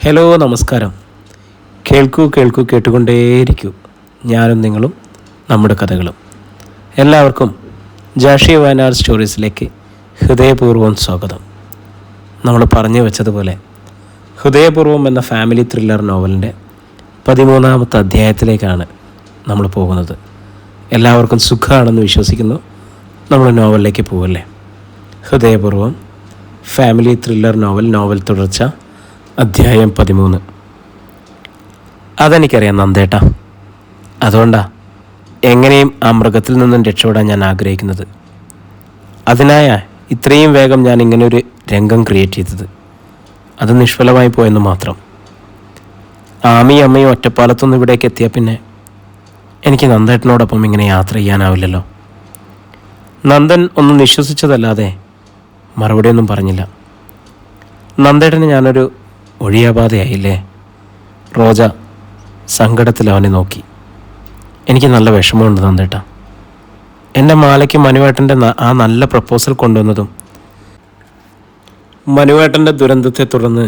Hello, നമസ്കാരം. കേൾക്കൂ കേൾക്കൂ കേട്ടുകൊണ്ടേയിരിക്കൂ. ഞാനും നിങ്ങളും നമ്മുടെ കഥകളും. എല്ലാവർക്കും ജാഷി വയനാട് സ്റ്റോറീസിലേക്ക് ഹൃദയപൂർവ്വം സ്വാഗതം. നമ്മൾ പറഞ്ഞു വെച്ചതുപോലെ ഹൃദയപൂർവ്വം എന്ന ഫാമിലി ത്രില്ലർ നോവലിൻ്റെ 13ാമത്തെ അധ്യായത്തിലേക്കാണ് നമ്മൾ പോകുന്നത്. എല്ലാവർക്കും സുഖമാണെന്ന് വിശ്വസിക്കുന്നു. നമ്മൾ നോവലിലേക്ക് പോവല്ലേ. ഹൃദയപൂർവ്വം ഫാമിലി ത്രില്ലർ നോവൽ തുടർച്ച അധ്യായം 13. അതെനിക്കറിയാം നന്ദേട്ടാ. അതുകൊണ്ടാ എങ്ങനെയും ആ മൃഗത്തിൽ നിന്നും രക്ഷപ്പെടാൻ ഞാൻ ആഗ്രഹിക്കുന്നത്. അതിനായ ഇത്രയും വേഗം ഞാൻ ഇങ്ങനൊരു രംഗം ക്രിയേറ്റ് ചെയ്തത്. അത് നിഷ്ഫലമായി പോയെന്ന് മാത്രം. ആമിയും അമ്മയും ഒറ്റപ്പാലത്തൊന്നും ഇവിടേക്ക് എത്തിയ പിന്നെ എനിക്ക് നന്ദേട്ടനോടൊപ്പം ഇങ്ങനെ യാത്ര ചെയ്യാനാവില്ലല്ലോ. നന്ദൻ ഒന്നും നിശ്വസിച്ചതല്ലാതെ മറുപടിയൊന്നും പറഞ്ഞില്ല. നന്ദേട്ടന് ഞാനൊരു ഒഴിയാബാധയായില്ലേ? റോജ സങ്കടത്തിൽ അവനെ നോക്കി. എനിക്ക് നല്ല വിഷമമുണ്ട് നന്ദേട്ട. എൻ്റെ മാലയ്ക്ക് മനുവേട്ടൻ്റെ ആ നല്ല പ്രപ്പോസൽ കൊണ്ടുവന്നതും മനുവേട്ടൻ്റെ ദുരന്തത്തെ തുടർന്ന്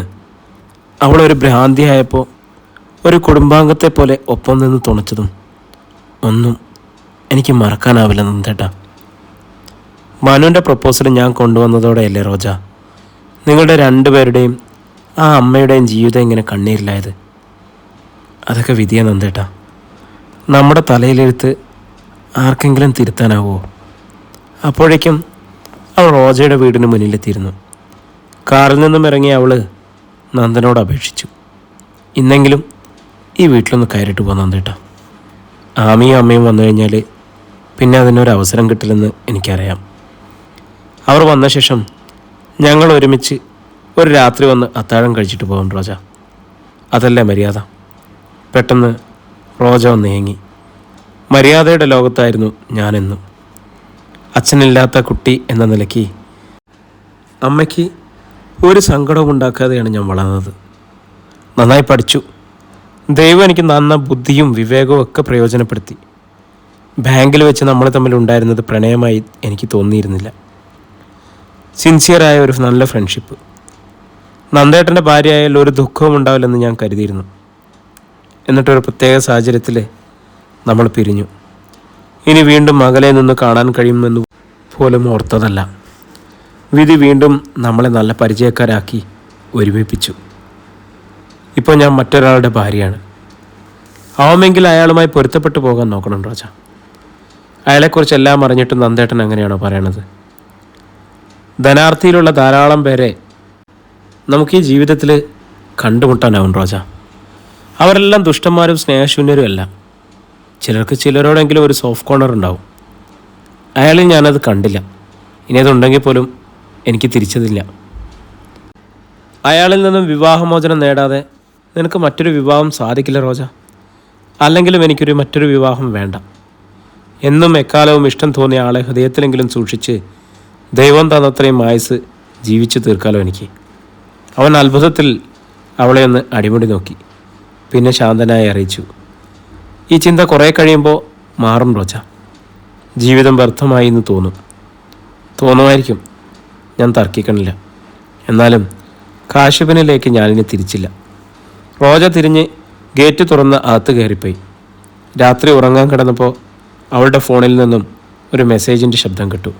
അവളൊരു ഭ്രാന്തിയായപ്പോൾ ഒരു കുടുംബാംഗത്തെ പോലെ ഒപ്പം നിന്ന് തുണച്ചതും ഒന്നും എനിക്ക് മറക്കാനാവില്ല നന്ദേട്ട. മനുവിൻ്റെ പ്രപ്പോസൽ ഞാൻ കൊണ്ടുവന്നതോടെയല്ലേ റോജ നിങ്ങളുടെ രണ്ടുപേരുടെയും ആ അമ്മയുടെയും ജീവിതം ഇങ്ങനെ കണ്ണീരിലായത്? അതൊക്കെ വിധിയാ നന്ദേട്ടാ. നമ്മുടെ തലയിലെഴുത്ത് ആർക്കെങ്കിലും തിരുത്താനാവോ? അപ്പോഴേക്കും അവൾ റോജയുടെ വീടിന് മുന്നിലെത്തിയിരുന്നു. കാറിൽ നിന്നും ഇറങ്ങിയ അവൾ നന്ദനോട് അപേക്ഷിച്ചു, ഇന്നെങ്കിലും ഈ വീട്ടിലൊന്ന് കയറിയിട്ട് പോകാം നന്ദേട്ടാ. ആമിയും അമ്മയും വന്നു കഴിഞ്ഞാൽ പിന്നെ അതിനൊരവസരം കിട്ടില്ലെന്ന് എനിക്കറിയാം. അവർ വന്ന ശേഷം ഞങ്ങൾ ഒരുമിച്ച് ഒരു രാത്രി വന്ന് അത്താഴം കഴിച്ചിട്ട് പോകാം റോജ. അതല്ലേ മര്യാദ? പെട്ടെന്ന് റോജ ഒന്ന് ഏങ്ങി. മര്യാദയുടെ ലോകത്തായിരുന്നു ഞാനെന്നും. അച്ഛനില്ലാത്ത കുട്ടി എന്ന നിലയ്ക്ക് അമ്മയ്ക്ക് ഒരു സങ്കടവും ഉണ്ടാക്കാതെയാണ് ഞാൻ വളർന്നത്. നന്നായി പഠിച്ചു. ദൈവം എനിക്ക് നന്ന ബുദ്ധിയും വിവേകവും ഒക്കെ പ്രയോജനപ്പെടുത്തി. ബാങ്കിൽ വെച്ച് നമ്മൾ തമ്മിലുണ്ടായിരുന്നത് പ്രണയമായി എനിക്ക് തോന്നിയിരുന്നില്ല. സിൻസിയറായ ഒരു നല്ല ഫ്രണ്ട്ഷിപ്പ്. നന്ദേട്ടൻ്റെ ഭാര്യയായാൽ ഒരു ദുഃഖവും ഉണ്ടാവില്ലെന്ന് ഞാൻ കരുതിയിരുന്നു. എന്നിട്ടൊരു പ്രത്യേക സാഹചര്യത്തിൽ നമ്മൾ പിരിഞ്ഞു. ഇനി വീണ്ടും മകളെ നിന്ന് കാണാൻ കഴിയുമെന്ന് പോലും ഓർത്തതല്ല. വിധി വീണ്ടും നമ്മളെ നല്ല പരിചയക്കാരാക്കി ഒരുമിപ്പിച്ചു. ഇപ്പോൾ ഞാൻ മറ്റൊരാളുടെ ഭാര്യയാണ്. ആവുമെങ്കിൽ അയാളുമായി പൊരുത്തപ്പെട്ടു പോകാൻ നോക്കണം റോജ. അയാളെക്കുറിച്ച് എല്ലാം അറിഞ്ഞിട്ടും നന്ദേട്ടൻ അങ്ങനെയാണോ പറയണത്? ധനാർത്ഥിയിലുള്ള ധാരാളം പേരെ നമുക്ക് ഈ ജീവിതത്തിൽ കണ്ടുമുട്ടാനാവും റോജ. അവരെല്ലാം ദുഷ്ടന്മാരും സ്നേഹശൂന്യരും അല്ല. ചിലർക്ക് ചിലരോടെങ്കിലും ഒരു സോഫ്റ്റ് കോർണർ ഉണ്ടാവും. അയാളിൽ ഞാനത് കണ്ടില്ല. ഇനി അതുണ്ടെങ്കിൽ പോലും എനിക്ക് തിരിച്ചതില്ല. അയാളിൽ നിന്നും വിവാഹമോചനം നേടാതെ നിനക്ക് മറ്റൊരു വിവാഹം സാധിക്കില്ല റോജ. അല്ലെങ്കിലും എനിക്കൊരു മറ്റൊരു വിവാഹം വേണ്ട. എന്നും എക്കാലവും ഇഷ്ടം തോന്നിയ ആളെ ഹൃദയത്തിലെങ്കിലും സൂക്ഷിച്ച് ദൈവം തന്നത്രയും ആയുസ് ജീവിച്ചു തീർക്കാലോ എനിക്ക്. അവൻ അത്ഭുതത്തിൽ അവളെ ഒന്ന് അടിമുടി നോക്കി. പിന്നെ ശാന്തനായി അറിയിച്ചു, ഈ ചിന്ത കുറേ കഴിയുമ്പോൾ മാറും റോജ. ജീവിതം വ്യർത്ഥമായി എന്ന് തോന്നുമായിരിക്കും. ഞാൻ തർക്കിക്കണില്ല. എന്നാലും കാശിപനിലേക്ക് ഞാനിനി തിരിച്ചില്ല. റോജ തിരിഞ്ഞ് ഗേറ്റ് തുറന്ന് അകത്ത് കയറിപ്പോയി. രാത്രി ഉറങ്ങാൻ കിടന്നപ്പോൾ അവളുടെ ഫോണിൽ നിന്നും ഒരു മെസ്സേജിൻ്റെ ശബ്ദം കേട്ടു.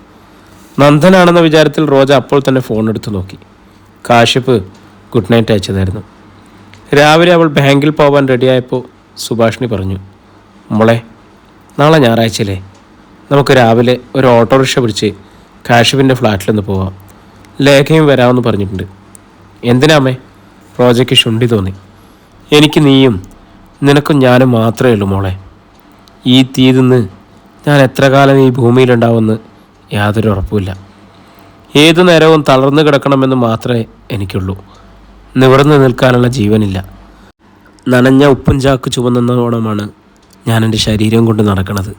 നന്ദനാണെന്ന വിചാരത്തിൽ റോജ അപ്പോൾ തന്നെ ഫോൺ എടുത്ത് നോക്കി. കാശിപ്പ് ഗുഡ് നൈറ്റ് അയച്ചതായിരുന്നു. രാവിലെ അവൾ ബാങ്കിൽ പോകാൻ റെഡിയായപ്പോൾ സുഭാഷിണി പറഞ്ഞു, മോളെ, നാളെ ഞായറാഴ്ചയല്ലേ, നമുക്ക് രാവിലെ ഒരു ഓട്ടോറിക്ഷ പിടിച്ച് കാശിപ്പിൻ്റെ ഫ്ലാറ്റിലൊന്ന് പോവാം. ലേഖയും വരാമെന്ന് പറഞ്ഞിട്ടുണ്ട്. എന്തിനാമേ? റോജയ്ക്ക് ശുണ്ടി തോന്നി. എനിക്ക് നീയും നിനക്കും ഞാനും മാത്രമേ ഉള്ളൂ മോളെ. ഈ തീ നിന്ന് ഞാൻ എത്ര കാലം ഈ ഭൂമിയിലുണ്ടാവുമെന്ന് യാതൊരു ഉറപ്പുമില്ല. ഏതു നേരവും തളർന്നു കിടക്കണമെന്ന് മാത്രമേ എനിക്കുള്ളൂ. നിവർന്നു നിൽക്കാനുള്ള ജീവനില്ല. നനഞ്ഞ ഉപ്പും ചാക്ക് ചുമന്നോണമാണ് ഞാൻ എൻ്റെ ശരീരം കൊണ്ട് നടക്കുന്നത്.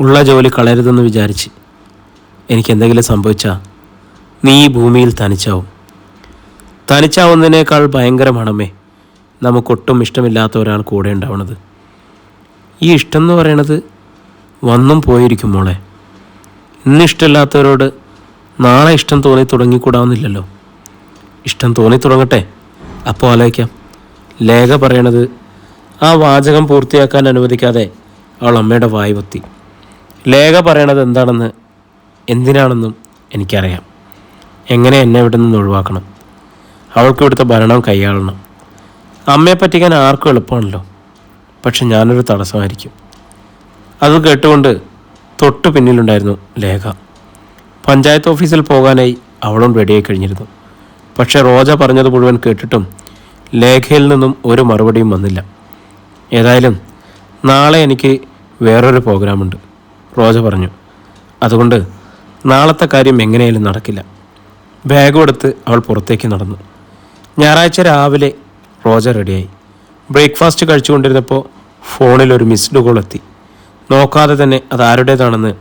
ഉള്ള ജോലി കളയരുതെന്ന് വിചാരിച്ച് എനിക്കെന്തെങ്കിലും സംഭവിച്ചാൽ നീ ഈ ഭൂമിയിൽ തനിച്ചാവുന്നതിനേക്കാൾ ഭയങ്കരമാണമ്മേ നമുക്കൊട്ടും ഇഷ്ടമില്ലാത്ത ഒരാൾ കൂടെ ഉണ്ടാവണത്. ഈ ഇഷ്ടം എന്ന് പറയണത് വന്നും പോയിരിക്കും മോളെ. ഇന്ന് ഇഷ്ടമില്ലാത്തവരോട് നാളെ ഇഷ്ടം തോന്നി തുടങ്ങിക്കൂടാവുന്നില്ലല്ലോ. ഇഷ്ടം തോന്നി തുടങ്ങട്ടെ, അപ്പോൾ ആലോചിക്കാം. ലേഖ പറയണത് ആ വാചകം പൂർത്തിയാക്കാൻ അനുവദിക്കാതെ അവൾ അമ്മയുടെ വായ് പൊത്തി. ലേഖ പറയണത് എന്താണെന്ന് എന്തിനാണെന്നും എനിക്കറിയാം. എങ്ങനെ എന്നെ ഇവിടെ നിന്ന് ഒഴിവാക്കണം? അവൾക്ക് ഇവിടുത്തെ ഭരണം കൈയാളണം. അമ്മയെ പറ്റിക്കാൻ ആർക്കും എളുപ്പമാണല്ലോ. പക്ഷെ ഞാനൊരു തടസ്സമായിരിക്കും. അത് കേട്ടുകൊണ്ട് തൊട്ടു പിന്നിലുണ്ടായിരുന്നു ലേഖ. പഞ്ചായത്ത് ഓഫീസിൽ പോകാനായി അവളും റെഡിയായി കഴിഞ്ഞിരുന്നു. പക്ഷെ റോജ പറഞ്ഞത് മുഴുവൻ കേട്ടിട്ടും ലേഖയിൽ നിന്നും ഒരു മറുപടിയും വന്നില്ല. ഏതായാലും നാളെ എനിക്ക് വേറൊരു പ്രോഗ്രാമുണ്ട്, റോജ പറഞ്ഞു. അതുകൊണ്ട് നാളത്തെ കാര്യം എങ്ങനെയായാലും നടക്കില്ല. ബാഗും എടുത്ത് അവൾ പുറത്തേക്ക് നടന്നു. ഞായറാഴ്ച രാവിലെ റോജ റെഡിയായി. ബ്രേക്ക്ഫാസ്റ്റ് കഴിച്ചുകൊണ്ടിരുന്നപ്പോൾ ഫോണിൽ ഒരു മിസ്ഡ് കോൾ എത്തി. നോക്കാതെ തന്നെ അത് ആരുടേതാണെന്ന്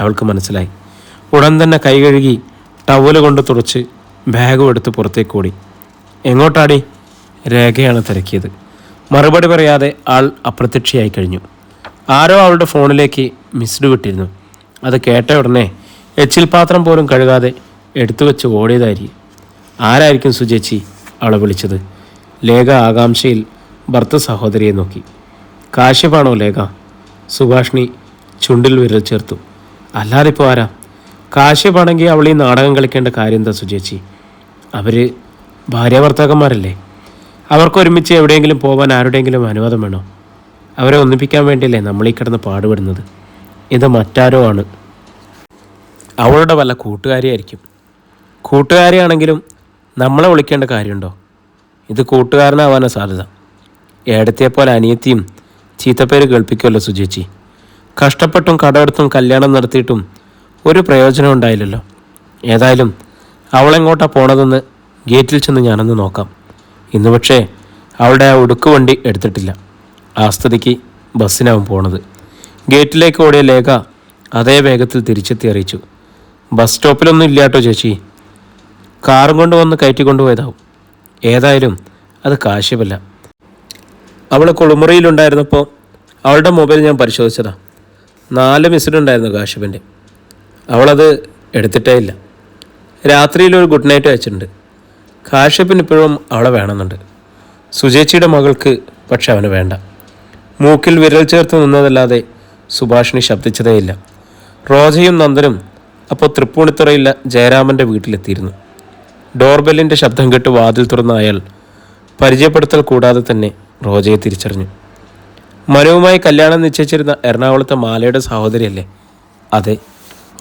അവൾക്ക് മനസ്സിലായി. ഉടൻ തന്നെ കൈ കഴുകി ടവല് കൊണ്ട് തുടച്ച് ബാഗും എടുത്ത് പുറത്തേക്ക് ഓടി. എങ്ങോട്ടാടി? രേഖയാണ് തിരക്കിയത്. മറുപടി പറയാതെ ആൾ അപ്രത്യക്ഷയായി കഴിഞ്ഞു. ആരോ അവളുടെ ഫോണിലേക്ക് മിസ്ഡ് വിട്ടിരുന്നു. അത് കേട്ട ഉടനെ എച്ചിൽ പാത്രം പോലും കഴുകാതെ എടുത്തു വെച്ച് ഓടിയതായിരിക്കും. ആരായിരിക്കും സുചേച്ചി അവളെ വിളിച്ചത്? ലേഖ ആകാംക്ഷയിൽ ഭർത്ത സഹോദരിയെ നോക്കി. കാശ്യപാണോ ലേഖ? സുഭാഷിണി ചുണ്ടിൽ വിരൽ ചേർത്തു. അല്ലാതെ ഇപ്പോൾ ആരാ? കാശ്യപാണെങ്കിൽ അവൾ ഈ നാടകം കളിക്കേണ്ട കാര്യം എന്താ സുചേച്ചി? അവർ ഭാര്യ ഭർത്താക്കന്മാരല്ലേ? അവർക്ക് ഒരുമിച്ച് എവിടെയെങ്കിലും പോകാൻ ആരുടെയെങ്കിലും അനുവാദം വേണോ? അവരെ ഒന്നിപ്പിക്കാൻ വേണ്ടിയല്ലേ നമ്മളീ കിടന്ന് പാടുപെടുന്നത്? ഇത് മറ്റാരോ ആണ്. അവളുടെ വല്ല കൂട്ടുകാരിയായിരിക്കും. കൂട്ടുകാരിയാണെങ്കിലും നമ്മളെ വിളിക്കേണ്ട കാര്യമുണ്ടോ? ഇത് കൂട്ടുകാരനാവാനാണ് സാധ്യത. ഏടത്തിയെപ്പോലെ അനിയത്തിയും ചീത്തപ്പേര് കേൾപ്പിക്കുമല്ലോ സുചേച്ചി. കഷ്ടപ്പെട്ടും കടമെടുത്തും കല്യാണം നടത്തിയിട്ടും ഒരു പ്രയോജനം ഉണ്ടായില്ലല്ലോ. ഏതായാലും അവളെങ്ങോട്ടാണ് പോണതെന്ന് ഗേറ്റിൽ ചെന്ന് ഞാനൊന്ന് നോക്കാം. ഇന്ന് പക്ഷേ അവളുടെ ആ ഉടുക്ക് വണ്ടി എടുത്തിട്ടില്ല. ആ സ്ഥിതിക്ക് ബസ്സിനാവും പോണത്. ഗേറ്റിലേക്ക് ഓടിയ ലേഖ അതേ വേഗത്തിൽ തിരിച്ചെത്തി അറിയിച്ചു. ബസ് സ്റ്റോപ്പിലൊന്നും ഇല്ലാട്ടോ ചേച്ചി, കാറും കൊണ്ട് വന്ന് കയറ്റിക്കൊണ്ടുപോയതാവും. ഏതായാലും അത് കാശ്യപല്ല. അവൾ കുളിമുറിയിലുണ്ടായിരുന്നപ്പോൾ അവളുടെ മൊബൈൽ ഞാൻ പരിശോധിച്ചതാ. 4 മിസ്ഡ് ഉണ്ടായിരുന്നു കാശ്യപിൻ്റെ. അവളത് എടുത്തിട്ടേ ഇല്ല. രാത്രിയിലൊരു ഗുഡ് നൈറ്റ് അയച്ചിട്ടുണ്ട്. കാശ്യപിന് ഇപ്പോഴും അവളെ വേണമെന്നുണ്ട്. സുചേച്ചിയുടെ മകൾക്ക് പക്ഷെ അവന് വേണ്ട. മൂക്കിൽ വിരൽ ചേർത്ത് നിന്നതല്ലാതെ സുഭാഷിണി ശബ്ദിച്ചതേയില്ല. റോജയും നന്ദനും അപ്പോൾ തൃപ്പൂണിത്തുറയില്ല ജയരാമൻ്റെ വീട്ടിലെത്തിയിരുന്നു. ഡോർബെല്ലിൻ്റെ ശബ്ദം കേട്ട് വാതിൽ തുറന്ന അയാൾ പരിചയപ്പെടുത്തൽ കൂടാതെ തന്നെ റോജയെ തിരിച്ചറിഞ്ഞു. മനുവുമായി കല്യാണം നിശ്ചയിച്ചിരുന്ന എറണാകുളത്തെ മാലയുടെ സഹോദരിയല്ലേ? അതെ,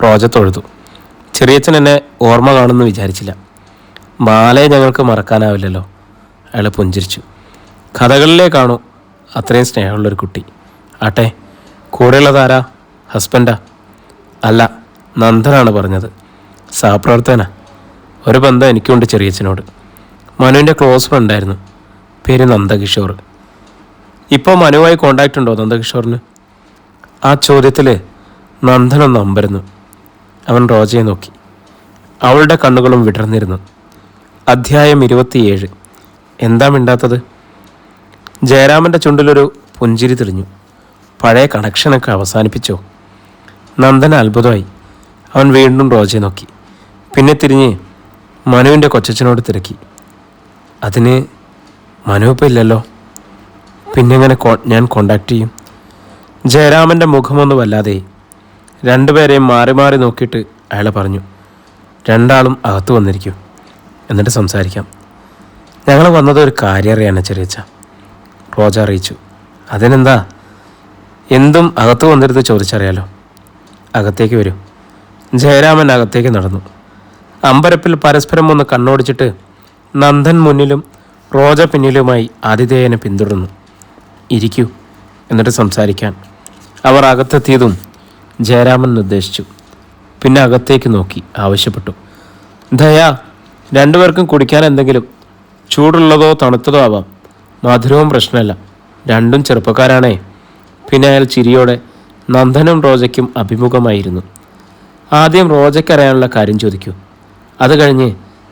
റോജ തൊഴുതു. ചെറിയച്ഛൻ എന്നെ ഓർമ്മ കാണുമെന്ന് വിചാരിച്ചില്ല. മാലയെ ഞങ്ങൾക്ക് മറക്കാനാവില്ലല്ലോ. അയാൾ പുഞ്ചിരിച്ചു. കഥകളിലേക്കാണോ അത്രയും സ്നേഹമുള്ളൊരു കുട്ടി? ആട്ടെ, കൂടെയുള്ളതാരാ? ഹസ്ബൻഡാ? അല്ല, നന്ദനാണ് പറഞ്ഞത്. സഹപ്രവർത്തകനാ. ഒരു ബന്ധം എനിക്കുണ്ട് ചെറിയച്ഛനോട്. മനുവിൻ്റെ ക്ലോസ് ഫ്രണ്ടായിരുന്നു. പേര് നന്ദകിഷോർ. ഇപ്പോൾ മനുവായി കോണ്ടാക്റ്റ് ഉണ്ടോ നന്ദകിഷോറിന്? ആ ചോദ്യത്തിൽ നന്ദനൊന്ന് അമ്പരന്നു. അവൻ റോജയെ നോക്കി. അവളുടെ കണ്ണുകളും വിടർന്നിരുന്നു. അധ്യായം 27. എന്താ മിണ്ടാത്തത്? ജയരാമൻ്റെ ചുണ്ടിലൊരു പുഞ്ചിരി തെളിഞ്ഞു. പഴയ കണക്ഷനൊക്കെ അവസാനിപ്പിച്ചോ? നന്ദന അത്ഭുതമായി. അവൻ വീണ്ടും റോജയെ നോക്കി. പിന്നെ തിരിഞ്ഞ് മനുവിൻ്റെ കൊച്ചച്ഛനോട് തിരക്കി. അതിന് മനു ഇപ്പം ഇല്ലല്ലോ. പിന്നെങ്ങനെ ഞാൻ കോണ്ടാക്ട് ചെയ്യും? ജയരാമൻ്റെ മുഖമൊന്ന് വല്ലാതെ. രണ്ടുപേരെയും മാറി മാറി നോക്കിയിട്ട് അയാൾ പറഞ്ഞു, രണ്ടാളും അകത്ത് വന്നിരിക്കൂ, എന്നിട്ട് സംസാരിക്കാം. ഞങ്ങൾ വന്നത് ഒരു കാര്യം അറിയാനാ ചെറിയച്ഛ, റോജ അറിയിച്ചു. അതിനെന്താ? എന്തും അകത്ത് വന്നിരുന്ന് ചോദിച്ചറിയാലോ. അകത്തേക്ക് വരൂ. ജയരാമൻ അകത്തേക്ക് നടന്നു. അമ്പരപ്പിൽ പരസ്പരം ഒന്ന് കണ്ണോടിച്ചിട്ട് നന്ദൻ മുന്നിലും റോജ പിന്നിലുമായി ആതിഥേയനെ പിന്തുടർന്നു. ഇരിക്കൂ, എന്നിട്ട് സംസാരിക്കാൻ. അവർ അകത്തെത്തിയതും ജയരാമൻ നിർദ്ദേശിച്ചു. പിന്നെ അകത്തേക്ക് നോക്കി ആവശ്യപ്പെട്ടു. ദയാ, രണ്ടുപേർക്കും കുടിക്കാൻ എന്തെങ്കിലും. ചൂടുള്ളതോ തണുത്തതോ ആവാം. മധുരവും പ്രശ്നമല്ല. രണ്ടും ചെറുപ്പക്കാരാണേ. പിന്നെ അയാൾ ചിരിയോടെ നന്ദനും റോജയ്ക്കും അഭിമുഖമായിരുന്നു. ആദ്യം റോജയ്ക്കറിയാനുള്ള കാര്യം ചോദിക്കൂ. അത് കഴിഞ്ഞ്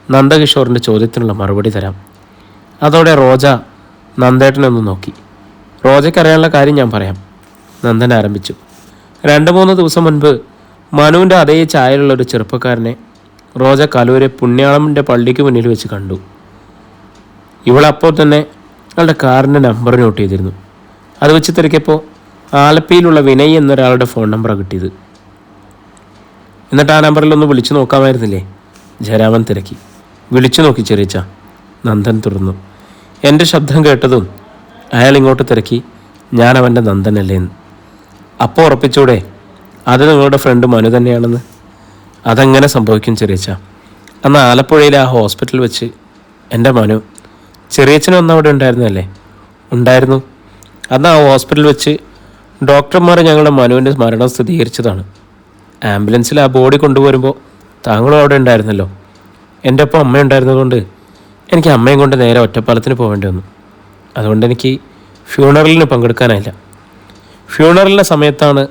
നന്ദകിഷോറിൻ്റെ ചോദ്യത്തിനുള്ള മറുപടി തരാം. അതോടെ റോജ നന്ദേട്ടനൊന്ന് നോക്കി. റോജയ്ക്കറിയാനുള്ള കാര്യം ഞാൻ പറയാം. നന്ദൻ ആരംഭിച്ചു. 2-3 ദിവസം മുൻപ് മനുവിൻ്റെ അതേ ചായയിലുള്ളൊരു ചെറുപ്പക്കാരനെ റോജ കലൂരെ പുണ്യാളമിൻ്റെ പള്ളിക്ക് മുന്നിൽ വെച്ച് കണ്ടു. ഇവളപ്പോൾ തന്നെ അവളുടെ കാറിൻ്റെ നമ്പർ നോട്ട് ചെയ്തിരുന്നു. അത് വെച്ച് തിരക്കിയപ്പോൾ ആലപ്പിയിലുള്ള വിനയ് എന്നൊരാളുടെ ഫോൺ നമ്പറാണ് കിട്ടിയത്. എന്നിട്ട് ആ നമ്പറിലൊന്ന് വിളിച്ചു നോക്കാമായിരുന്നില്ലേ? ജയരാമൻ തിരക്കി. വിളിച്ചു നോക്കി ചെറിയച്ച. നന്ദൻ തുടർന്നു. എൻ്റെ ശബ്ദം കേട്ടതും അയാൾ ഇങ്ങോട്ട് തിരക്കി, ഞാൻ അവൻ്റെ നന്ദനല്ലേന്ന്. അപ്പോൾ ഉറപ്പിച്ചൂടെ അത് നിങ്ങളുടെ ഫ്രണ്ട് മനു തന്നെയാണെന്ന്? അതെങ്ങനെ സംഭവിക്കും ചെറിയച്ച? അന്ന് ആലപ്പുഴയിലെ ആ ഹോസ്പിറ്റലിൽ വെച്ച് എൻ്റെ മനു, ചെറിയച്ചനൊന്നും അവിടെ ഉണ്ടായിരുന്നല്ലേ? ഉണ്ടായിരുന്നു. അന്ന് ആ ഹോസ്പിറ്റലിൽ വെച്ച് ഡോക്ടർമാർ ഞങ്ങളുടെ മനുവിൻ്റെ മരണം സ്ഥിരീകരിച്ചതാണ്. ആംബുലൻസിൽ ആ ബോഡി കൊണ്ടുവരുമ്പോൾ താങ്കളും അവിടെ ഉണ്ടായിരുന്നല്ലോ. എൻ്റെ ഒപ്പം അമ്മയുണ്ടായിരുന്നതുകൊണ്ട് എനിക്ക് അമ്മയും കൊണ്ട് നേരെ ഒറ്റപ്പാലത്തിന് പോകേണ്ടി വന്നു. അതുകൊണ്ട് എനിക്ക് ഫ്യൂണറലിന് പങ്കെടുക്കാനായില്ല. ഫ്യൂണറലിൻ്റെ സമയത്താണ്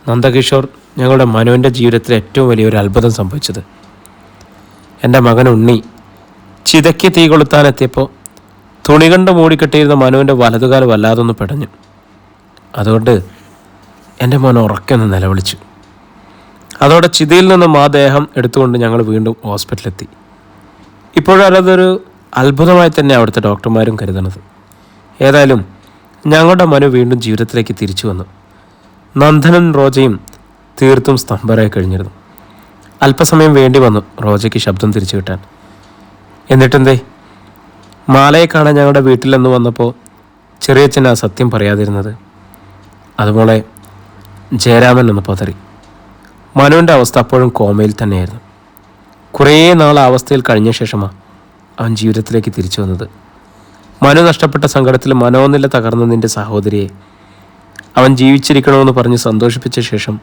നന്ദകിഷോർ ഞങ്ങളുടെ മനുവിൻ്റെ ജീവിതത്തിൽ ഏറ്റവും വലിയൊരു അത്ഭുതം സംഭവിച്ചത്. എൻ്റെ മകൻ ഉണ്ണി ചിതയ്ക്ക് തീ കൊളുത്താനെത്തിയപ്പോൾ തുണി കൊണ്ട് മൂടിക്കെട്ടിയിരുന്ന മനുവിൻ്റെ വലതുകാല് വല്ലാതൊന്ന് പെടഞ്ഞു. അതുകൊണ്ട് എൻ്റെ മോൻ ഉറക്കൊന്ന് നിലവിളിച്ചു. അതോടെ ചിതയിൽ നിന്നും ആ ദേഹം എടുത്തുകൊണ്ട് ഞങ്ങൾ വീണ്ടും ഹോസ്പിറ്റലിലെത്തി. ഇപ്പോഴതൊരു അത്ഭുതമായി തന്നെ അവിടുത്തെ ഡോക്ടർമാരും കരുതണത്. ഏതായാലും ഞങ്ങളുടെ മനു വീണ്ടും ജീവിതത്തിലേക്ക് തിരിച്ചു വന്നു. നന്ദനും റോജയും തീർത്തും സ്തംഭരായി കഴിഞ്ഞിരുന്നു. അല്പസമയം വേണ്ടി വന്നു റോജയ്ക്ക് ശബ്ദം തിരിച്ചു കിട്ടാൻ. എന്നിട്ടെന്തേ? മാലയെ കാണാൻ ഞങ്ങളുടെ വീട്ടിലെന്ന് വന്നപ്പോൾ ചെറിയച്ഛൻ ആ സത്യം പറയാതിരുന്നത്? അതുപോലെ ജയരാമൻ എന്ന് പതറി. മനുവിൻ്റെ അവസ്ഥ അപ്പോഴും കോമയിൽ തന്നെയായിരുന്നു. കുറേ നാൾ ആ അവസ്ഥയിൽ കഴിഞ്ഞ ശേഷമാണ് അവൻ ജീവിതത്തിലേക്ക് തിരിച്ചു വന്നത്. മനു നഷ്ടപ്പെട്ട സങ്കടത്തിൽ മനോനില തകർന്ന നിൻ്റെ സഹോദരിയെ അവൻ ജീവിച്ചിരിക്കണമെന്ന് പറഞ്ഞ് സന്തോഷിപ്പിച്ച ശേഷം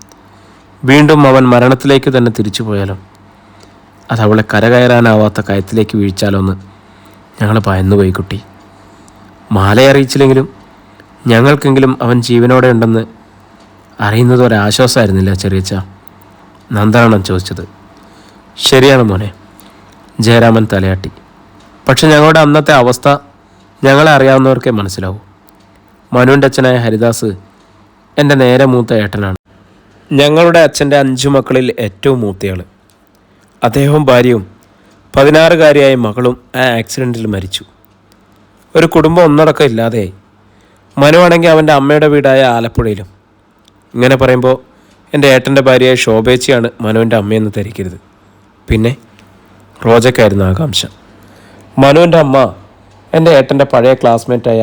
വീണ്ടും അവൻ മരണത്തിലേക്ക് തന്നെ തിരിച്ചു പോയാലോ? അത് അവളെ കരകയറാനാവാത്ത കയത്തിലേക്ക് വീഴ്ചാലോ എന്ന് ഞങ്ങൾ ഭയന്നുപോയി കുട്ടി. മാലയെ അറിയിച്ചില്ലെങ്കിലും ഞങ്ങൾക്കെങ്കിലും അവൻ ജീവനോടെ ഉണ്ടെന്ന് അറിയുന്നത് ഒരാശ്വാസമായിരുന്നില്ല ചെറിയച്ച? നന്ദനാണ് ചോദിച്ചത്. ശരിയാണ് മോനെ, ജയരാമൻ തലയാട്ടി. പക്ഷെ ഞങ്ങളുടെ അന്നത്തെ അവസ്ഥ ഞങ്ങളെ അറിയാവുന്നവർക്കേ മനസ്സിലാവൂ. മനുവിൻ്റെ അച്ഛനായ ഹരിദാസ് എൻ്റെ നേരെ മൂത്ത ഏട്ടനാണ്. ഞങ്ങളുടെ അച്ഛൻ്റെ 5 മക്കളിൽ ഏറ്റവും മൂത്തയാൾ. അദ്ദേഹവും ഭാര്യയും 16-കാരിയായ മകളും ആ ആക്സിഡൻറ്റിൽ മരിച്ചു. ഒരു കുടുംബം ഒന്നടക്കം ഇല്ലാതെയായി. മനുവാണെങ്കിൽ അവൻ്റെ അമ്മയുടെ വീടായ ആലപ്പുഴയിലും. ഇങ്ങനെ പറയുമ്പോൾ എൻ്റെ ഏട്ടൻ്റെ ഭാര്യയായ ശോഭേച്ചിയാണ് മനുവിൻ്റെ അമ്മയെന്ന് ധരിക്കരുത്. പിന്നെ റോജയ്ക്കായിരുന്നു ആകാംക്ഷ. മനുവിൻ്റെ അമ്മ എൻ്റെ ഏട്ടൻ്റെ പഴയ ക്ലാസ്മേറ്റായ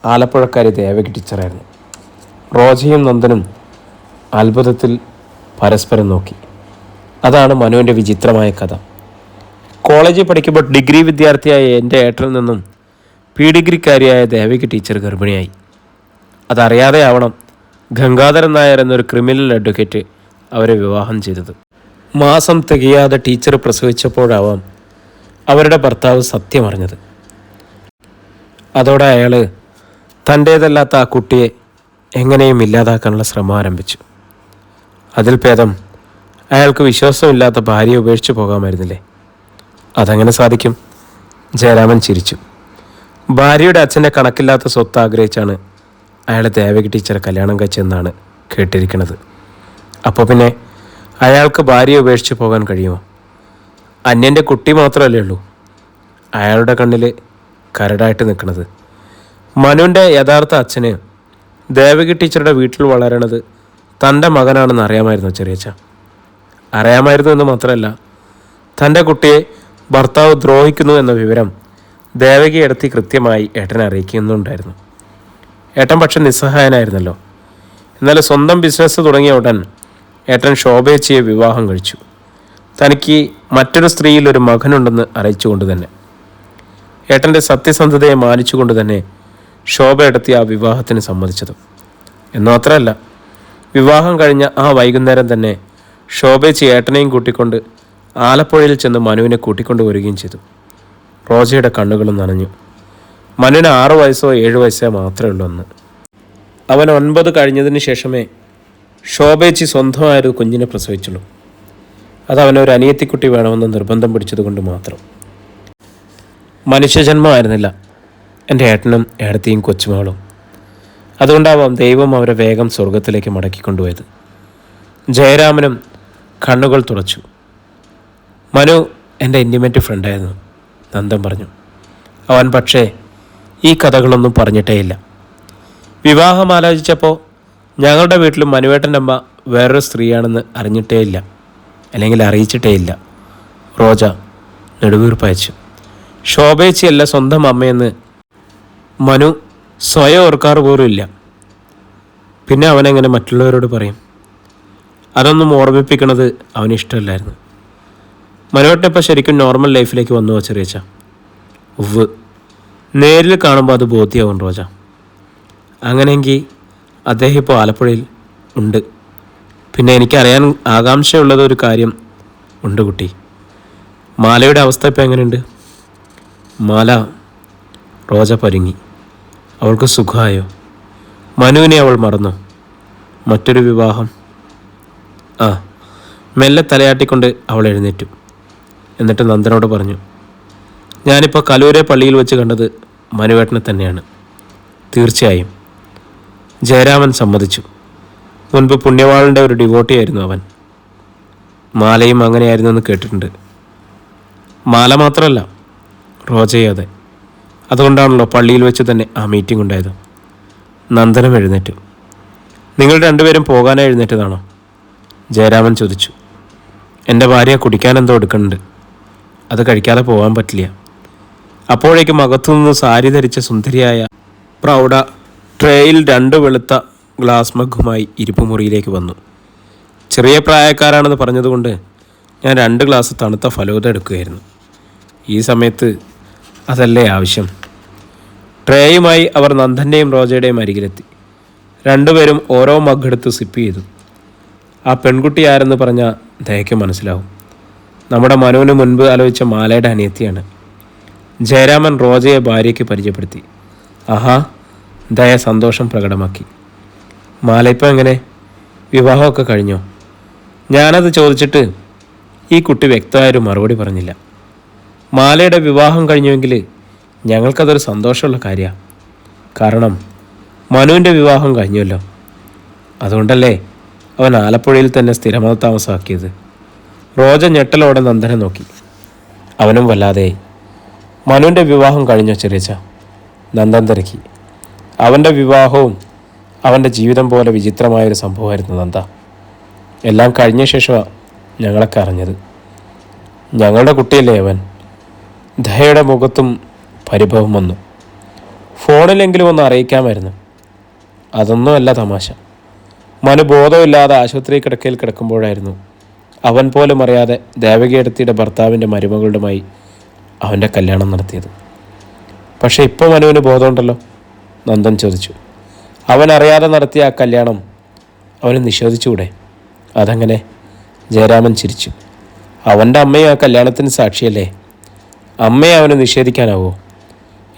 ആലപ്പുഴക്കാരി ദേവകി ടീച്ചറായിരുന്നു. റോജയും നന്ദനും അത്ഭുതത്തിൽ പരസ്പരം നോക്കി. അതാണ് മനുവിൻ്റെ വിചിത്രമായ കഥ. കോളേജിൽ പഠിക്കുമ്പോൾ ഡിഗ്രി വിദ്യാർത്ഥിയായ എൻ്റെ ഏട്ടനിൽ നിന്നും ഡിഗ്രിക്കാരിയായ ദേവകി ടീച്ചർ ഗർഭിണിയായി. അതറിയാതെ ആവണം ഗംഗാധരൻ നായർ എന്നൊരു ക്രിമിനൽ അഡ്വക്കേറ്റ് അവരെ വിവാഹം ചെയ്തത്. മാസം തികയാതെ ടീച്ചർ പ്രസവിച്ചപ്പോഴാവാം അവരുടെ ഭർത്താവ് സത്യമറിഞ്ഞത്. അതോടെ അയാൾ തൻ്റേതല്ലാത്ത ആ കുട്ടിയെ എങ്ങനെയും ഇല്ലാതാക്കാനുള്ള ശ്രമം ആരംഭിച്ചു. അതിൽ ഭേദം അയാൾക്ക് വിശ്വാസമില്ലാത്ത ഭാര്യയെ ഉപേക്ഷിച്ച് പോകാമായിരുന്നില്ലേ? അതെങ്ങനെ സാധിക്കും? ജയരാമൻ ചിരിച്ചു. ഭാര്യയുടെ അച്ഛൻ്റെ കണക്കില്ലാത്ത സ്വത്ത് ആഗ്രഹിച്ചാണ് അയാളെ ദേവകി ടീച്ചറെ കല്യാണം കഴിച്ചെന്നാണ് കേട്ടിരിക്കുന്നത്. അപ്പോൾ പിന്നെ അയാൾക്ക് ഭാര്യയെ ഉപേക്ഷിച്ച് പോകാൻ കഴിയുമോ? അന്യൻ്റെ കുട്ടി മാത്രമല്ലേ ഉള്ളൂ അയാളുടെ കണ്ണിൽ കരടായിട്ട് നിൽക്കുന്നത്. മനുവിൻ്റെ യഥാർത്ഥ അച്ഛന് ദേവകി ടീച്ചറുടെ വീട്ടിൽ വളരണത് തൻ്റെ മകനാണെന്ന് അറിയാമായിരുന്നു ചെറിയച്ച. അറിയാമായിരുന്നു എന്ന് മാത്രമല്ല, തൻ്റെ കുട്ടിയെ ഭർത്താവ് ദ്രോഹിക്കുന്നു എന്ന വിവരം ദേവകി എടുത്തി കൃത്യമായി ഏട്ടനെ അറിയിക്കുന്നുണ്ടായിരുന്നു. ഏട്ടൻ പക്ഷെ നിസ്സഹായനായിരുന്നല്ലോ. എന്നാൽ സ്വന്തം ബിസിനസ് തുടങ്ങിയ ഉടൻ ഏട്ടൻ ശോഭേച്ചിയെ വിവാഹം കഴിച്ചു. തനിക്ക് മറ്റൊരു സ്ത്രീയിൽ ഒരു മകനുണ്ടെന്ന് അറിയിച്ചുകൊണ്ട് തന്നെ. ഏട്ടൻ്റെ സത്യസന്ധതയെ മാനിച്ചുകൊണ്ട് തന്നെ ശോഭ എടുത്തി ആ വിവാഹത്തിന് സമ്മതിച്ചതും. എന്ന് മാത്രമല്ല, വിവാഹം കഴിഞ്ഞ ആ വൈകുന്നേരം തന്നെ ശോഭേച്ചി ഏട്ടനെയും കൂട്ടിക്കൊണ്ട് ആലപ്പുഴയിൽ ചെന്ന് മനുവിനെ കൂട്ടിക്കൊണ്ട് വരികയും ചെയ്തു. റോജയുടെ കണ്ണുകളും നനഞ്ഞു. മനുവിന് 6 വയസ്സോ 7 വയസ്സോ മാത്രമേ ഉള്ളൂ അന്ന്. അവൻ 9 കഴിഞ്ഞതിന് ശേഷമേ ശോഭേച്ചി സ്വന്തമായൊരു കുഞ്ഞിനെ പ്രസവിച്ചുള്ളൂ. അത് അവനൊരു അനിയത്തിക്കുട്ടി വേണമെന്ന് നിർബന്ധം പിടിച്ചതുകൊണ്ട് മാത്രം. മനുഷ്യജന്മമായിരുന്നില്ല എൻ്റെ ഏട്ടനും ഏടത്തിയും കൊച്ചുമകളും. അതുകൊണ്ടാവാം ദൈവം അവരെ വേഗം സ്വർഗത്തിലേക്ക് മടക്കിക്കൊണ്ടുപോയത്. ജയരാമനും കണ്ണുകൾ തുടച്ചു. മനു എൻ്റെ ഇൻറ്റിമേറ്റ് ഫ്രണ്ടായിരുന്നു, നന്ദൻ പറഞ്ഞു. അവൻ പക്ഷേ ഈ കഥകളൊന്നും പറഞ്ഞിട്ടേയില്ല. വിവാഹം ആലോചിച്ചപ്പോൾ ഞങ്ങളുടെ വീട്ടിൽ മനുവേട്ടൻ്റെ അമ്മ വേറൊരു സ്ത്രീയാണെന്ന് അറിഞ്ഞിട്ടേയില്ല, അല്ലെങ്കിൽ അറിയിച്ചിട്ടേയില്ല. റോജ നെടുവീർപ്പയച്ചു. ശോഭേച്ചിയല്ല സ്വന്തം അമ്മയെന്ന് മനു സ്വയം ഓർക്കാറ് പോലും ഇല്ല. പിന്നെ അവനെങ്ങനെ മറ്റുള്ളവരോട് പറയും? അതൊന്നും ഓർമ്മിപ്പിക്കണത് അവനിഷ്ടമല്ലായിരുന്നു. മനുവേട്ടനിപ്പോൾ ശരിക്കും നോർമൽ ലൈഫിലേക്ക് വന്നു ചെറിയച്ച. ഉവ്വ്, നേരിൽ കാണുമ്പോൾ അത് ബോധ്യമാവും റോജ. അങ്ങനെയെങ്കിൽ അദ്ദേഹം ഇപ്പോൾ ആലപ്പുഴയിൽ ഉണ്ട്. പിന്നെ എനിക്കറിയാൻ ആകാംക്ഷയുള്ളത് ഒരു കാര്യം ഉണ്ട് കുട്ടി. മാലയുടെ അവസ്ഥ ഇപ്പോൾ എങ്ങനെയുണ്ട്? മാല റോജ പരുങ്ങി. അവൾക്ക് സുഖമായോ? മനുവിനെ അവൾ മറന്നോ? മറ്റൊരു വിവാഹം? ആ, മെല്ലെ തലയാട്ടിക്കൊണ്ട് അവൾ എഴുന്നേറ്റു. എന്നിട്ട് നന്ദനോട് പറഞ്ഞു, ഞാനിപ്പോൾ കലൂരെ പള്ളിയിൽ വെച്ച് കണ്ടത് മനുവേട്ടനെ തന്നെയാണ്. തീർച്ചയായും. ജയരാമൻ സമ്മതിച്ചു. മുൻപ് പുണ്യവാളൻ്റെ ഒരു ഡിവോട്ടിയായിരുന്നു അവൻ. മാലയും അങ്ങനെയായിരുന്നു എന്ന് കേട്ടിട്ടുണ്ട്. മാല മാത്രമല്ല, റോജയും അതെ. അതുകൊണ്ടാണല്ലോ പള്ളിയിൽ വെച്ച് തന്നെ ആ മീറ്റിംഗ് ഉണ്ടായത്. നന്ദനം എഴുന്നേറ്റു. നിങ്ങൾ രണ്ടുപേരും പോകാനായി എഴുന്നേറ്റതാണോ? ജയരാമൻ ചോദിച്ചു. എൻ്റെ ഭാര്യ കുടിക്കാനെന്തോ എടുക്കുന്നുണ്ട്, അത് കഴിക്കാതെ പോകാൻ പറ്റില്ല. അപ്പോഴേക്കും അകത്തുനിന്ന് സാരി ധരിച്ച സുന്ദരിയായ പ്രൗഢ ട്രേയിൽ 2 വെളുത്ത ഗ്ലാസ് മഗ്ഗുമായി ഇരിപ്പുമുറിയിലേക്ക് വന്നു. ചെറിയ പ്രായക്കാരാണെന്ന് പറഞ്ഞതുകൊണ്ട് ഞാൻ 2 ഗ്ലാസ് തണുത്ത ഫലൂദ എടുക്കുകയായിരുന്നു. ഈ സമയത്ത് അതല്ലേ ആവശ്യം. ട്രേയുമായി അവർ നന്ദൻ്റെയും റോജയുടെയും അരികിലെത്തി. രണ്ടുപേരും ഓരോ മഗ്ഗെടുത്ത് സിപ്പ് ചെയ്തു. ആ പെൺകുട്ടി ആരെന്ന് പറഞ്ഞാൽ ദയയ്ക്ക് മനസ്സിലാവും. നമ്മുടെ മനുവിന് മുൻപ് ആലോചിച്ച മാലയുടെ അനിയത്തിയാണ്. ജയരാമൻ റോജയെ ഭാര്യയ്ക്ക് പരിചയപ്പെടുത്തി. ആഹാ, ദയ സന്തോഷം പ്രകടമാക്കി. മാല ഇപ്പം എങ്ങനെ? വിവാഹമൊക്കെ കഴിഞ്ഞോ? ഞാനത് ചോദിച്ചിട്ട് ഈ കുട്ടി വ്യക്തമായൊരു മറുപടി പറഞ്ഞില്ല. മാലയുടെ വിവാഹം കഴിഞ്ഞുവെങ്കിൽ ഞങ്ങൾക്കതൊരു സന്തോഷമുള്ള കാര്യമാണ്. കാരണം മനുവിൻ്റെ വിവാഹം കഴിഞ്ഞല്ലോ. അതുകൊണ്ടല്ലേ അവൻ ആലപ്പുഴയിൽ തന്നെ സ്ഥിരമത താമസമാക്കിയത്. റോജ ഞെട്ടലോടെ നന്ദനെ നോക്കി. അവനും വല്ലാതെയായി. മനുവിൻ്റെ വിവാഹം കഴിഞ്ഞോ ചെറിയച്ച? നന്ദൻ തിരക്കി. അവൻ്റെ വിവാഹവും അവൻ്റെ ജീവിതം പോലെ വിചിത്രമായൊരു സംഭവമായിരുന്നു നന്ദ. എല്ലാം കഴിഞ്ഞ ശേഷമാണ് ഞങ്ങളൊക്കെ അറിഞ്ഞത്. ഞങ്ങളുടെ കുട്ടിയല്ലേ അവൻ? ദയയുടെ മുഖത്തും പരിഭവം വന്നു. ഫോണിലെങ്കിലും ഒന്ന് അറിയിക്കാമായിരുന്നു. അതൊന്നുമല്ല തമാശ. മനു ബോധമില്ലാതെ ആശുപത്രി കിടക്കയിൽ കിടക്കുമ്പോഴായിരുന്നു അവൻ പോലും അറിയാതെ ദേവകിയെടുത്തിയുടെ ഭർത്താവിൻ്റെ മരുമകളുമായി അവൻ്റെ കല്യാണം നടത്തിയത്. പക്ഷേ ഇപ്പോൾ മനുവിന് ബോധമുണ്ടല്ലോ? നന്ദൻ ചോദിച്ചു. അവൻ അറിയാതെ നടത്തിയ ആ കല്യാണം അവന് നിഷേധിച്ചുകൂടെ? അതെങ്ങനെ? ജയരാമൻ ചിരിച്ചു. അവൻ്റെ അമ്മയും ആ കല്യാണത്തിന് സാക്ഷിയല്ലേ. അമ്മയെ അവന് നിഷേധിക്കാനാവോ?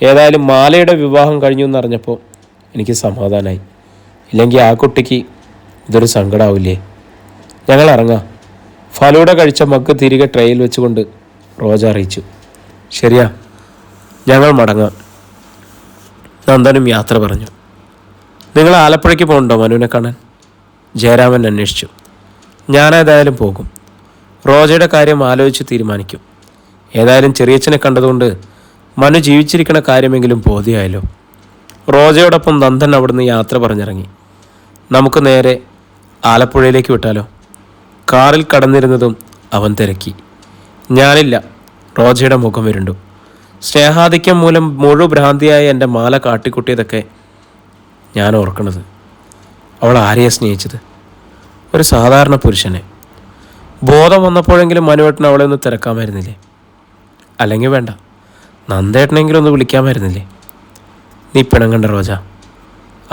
ഏതായാലും മാലയുടെ വിവാഹം കഴിഞ്ഞു എന്നറിഞ്ഞപ്പോൾ എനിക്ക് സമാധാനമായി. ഇല്ലെങ്കിൽ ആ കുട്ടിക്ക് ഇതൊരു സങ്കടമാവില്ലേ? ഞങ്ങൾ ഇറങ്ങാം. ഫലൂഡ കഴിച്ച മഗ് തിരികെ ട്രെയിൽ വെച്ചുകൊണ്ട് റോജ അറിയിച്ചു. ശരിയാ, ഞങ്ങൾ മടങ്ങാം. നന്ദനും യാത്ര പറഞ്ഞു. നിങ്ങൾ ആലപ്പുഴയ്ക്ക് പോകുന്നുണ്ടോ മനുവിനെ കാണാൻ? ജയരാമൻ അന്വേഷിച്ചു. ഞാനേതായാലും പോകും. റോജയുടെ കാര്യം ആലോചിച്ച് തീരുമാനിക്കും. ഏതായാലും ചെറിയച്ഛനെ കണ്ടതുകൊണ്ട് മനു ജീവിച്ചിരിക്കുന്ന കാര്യമെങ്കിലും ബോധ്യമായല്ലോ. റോജയോടൊപ്പം നന്ദൻ അവിടുന്ന് യാത്ര പറഞ്ഞിറങ്ങി. നമുക്ക് നേരെ ആലപ്പുഴയിലേക്ക് വിട്ടാലോ? കാറിൽ കടന്നിരുന്നതും അവൻ തിരക്കി. ഞാനില്ല. റോജയുടെ മുഖം വരുണ്ടു. സ്നേഹാധിക്യം മൂലം മുഴുഭ്രാന്തിയായ എൻ്റെ മാല കാട്ടിക്കുട്ടിയതൊക്കെ ഞാൻ ഓർക്കണത്. അവൾ ആരെയെ സ്നേഹിച്ചത്? ഒരു സാധാരണ പുരുഷനെ. ബോധം വന്നപ്പോഴെങ്കിലും മനുവേട്ടൻ അവളെ ഒന്ന് തിരക്കാമായിരുന്നില്ലേ? അല്ലെങ്കിൽ വേണ്ട, നന്ദേട്ടനെങ്കിലും ഒന്ന് വിളിക്കാമായിരുന്നില്ലേ? നീ പിണങ്ങണ്ട റോജ.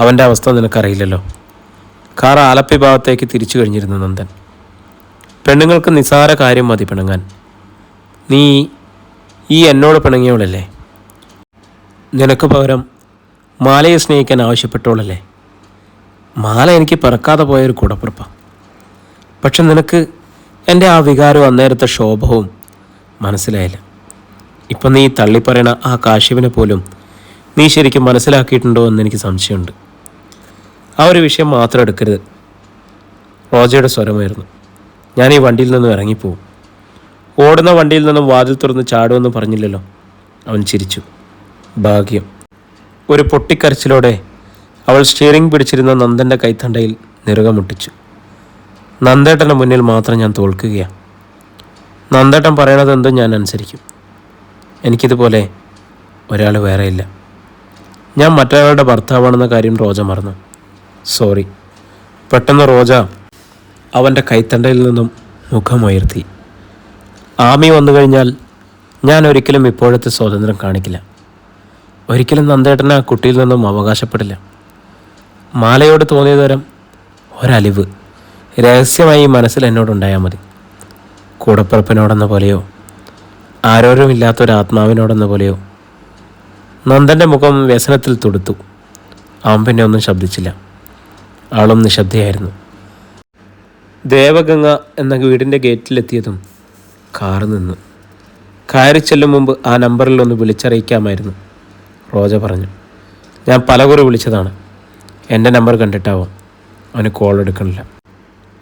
അവൻ്റെ അവസ്ഥ നിനക്കറിയില്ലല്ലോ. കാർ ആലപ്പി ഭാഗത്തേക്ക് തിരിച്ചു കഴിഞ്ഞിരുന്നു നന്ദൻ. പെണ്ണുങ്ങൾക്ക് നിസാര കാര്യം മതി പിണങ്ങാൻ. നീ ഈ എന്നോട് പിണങ്ങിയവളല്ലേ? നിനക്ക് പകരം മാലയെ സ്നേഹിക്കാൻ ആവശ്യപ്പെട്ടവളല്ലേ? മാല എനിക്ക് പിറക്കാതെ പോയൊരു കൂടപ്പിറപ്പാണ്. പക്ഷെ നിനക്ക് എൻ്റെ ആ വികാരവും അന്നേരത്തെ ശോഭവും മനസ്സിലായില്ല. ഇപ്പം നീ തള്ളിപ്പറയണ ആ കാശിവിനെ പോലും നീ ശരിക്കും മനസ്സിലാക്കിയിട്ടുണ്ടോ എന്ന് എനിക്ക് സംശയമുണ്ട്. ആ ഒരു വിഷയം മാത്രം എടുക്കരുത്. റോജയുടെ സ്വരമായിരുന്നു. ഞാൻ ഈ വണ്ടിയിൽ നിന്നും ഇറങ്ങിപ്പോവും. ഓടുന്ന വണ്ടിയിൽ നിന്നും വാതിൽ തുറന്ന് ചാടുമെന്ന് പറഞ്ഞില്ലല്ലോ. അവൻ ചിരിച്ചു. ഭാഗ്യം. ഒരു പൊട്ടിക്കരച്ചിലോടെ അവൾ സ്റ്റിയറിംഗ് പിടിച്ചിരുന്ന നന്ദൻ്റെ കൈത്തണ്ടയിൽ നിറുകമുട്ടിച്ചു. നന്ദേട്ടൻ്റെ മുന്നിൽ മാത്രം ഞാൻ തോൽക്കുകയാണ്. നന്ദേട്ടൻ പറയണത് എന്തും ഞാൻ അനുസരിക്കും. എനിക്കിതുപോലെ ഒരാൾ വേറെയില്ല. ഞാൻ മറ്റൊരാളുടെ ഭർത്താവാണെന്ന കാര്യം റോജ മറന്നു. സോറി. പെട്ടെന്ന് റോജ അവൻ്റെ കൈത്തണ്ടയിൽ നിന്നും മുഖമുയർത്തി. ആമി വന്നു കഴിഞ്ഞാൽ ഞാൻ ഒരിക്കലും ഇപ്പോഴത്തെ സ്വാതന്ത്ര്യം കാണിക്കില്ല. ഒരിക്കലും നന്ദേട്ടനെ ആ കുട്ടിയിൽ നിന്നും അവകാശപ്പെടില്ല. മാലയോട് തോന്നിയ തരം ഒരലിവ് രഹസ്യമായി മനസ്സിൽ എന്നോടുണ്ടായാൽ മതി. കൂടപ്പിറപ്പിനോടെന്ന പോലെയോ ആരോരുമില്ലാത്തൊരാത്മാവിനോടെന്ന പോലെയോ. നന്ദൻ്റെ മുഖം വ്യസനത്തിൽ തുടുത്തു. അവൻ പിന്നെ ഒന്നും ശബ്ദിച്ചില്ല. അവളും നിശബ്ദയായിരുന്നു. ദേവഗംഗ എന്ന വീടിൻ്റെ ഗേറ്റിലെത്തിയതും കാറ് നിന്നു. കയറി ചെല്ലും മുമ്പ് ആ നമ്പറിൽ ഒന്ന് വിളിച്ചറിയിക്കാമായിരുന്നു, റോജ പറഞ്ഞു. ഞാൻ പലകുറി വിളിച്ചതാണ്. എൻ്റെ നമ്പർ കണ്ടിട്ടാവും അവന് കോൾ എടുക്കണില്ല.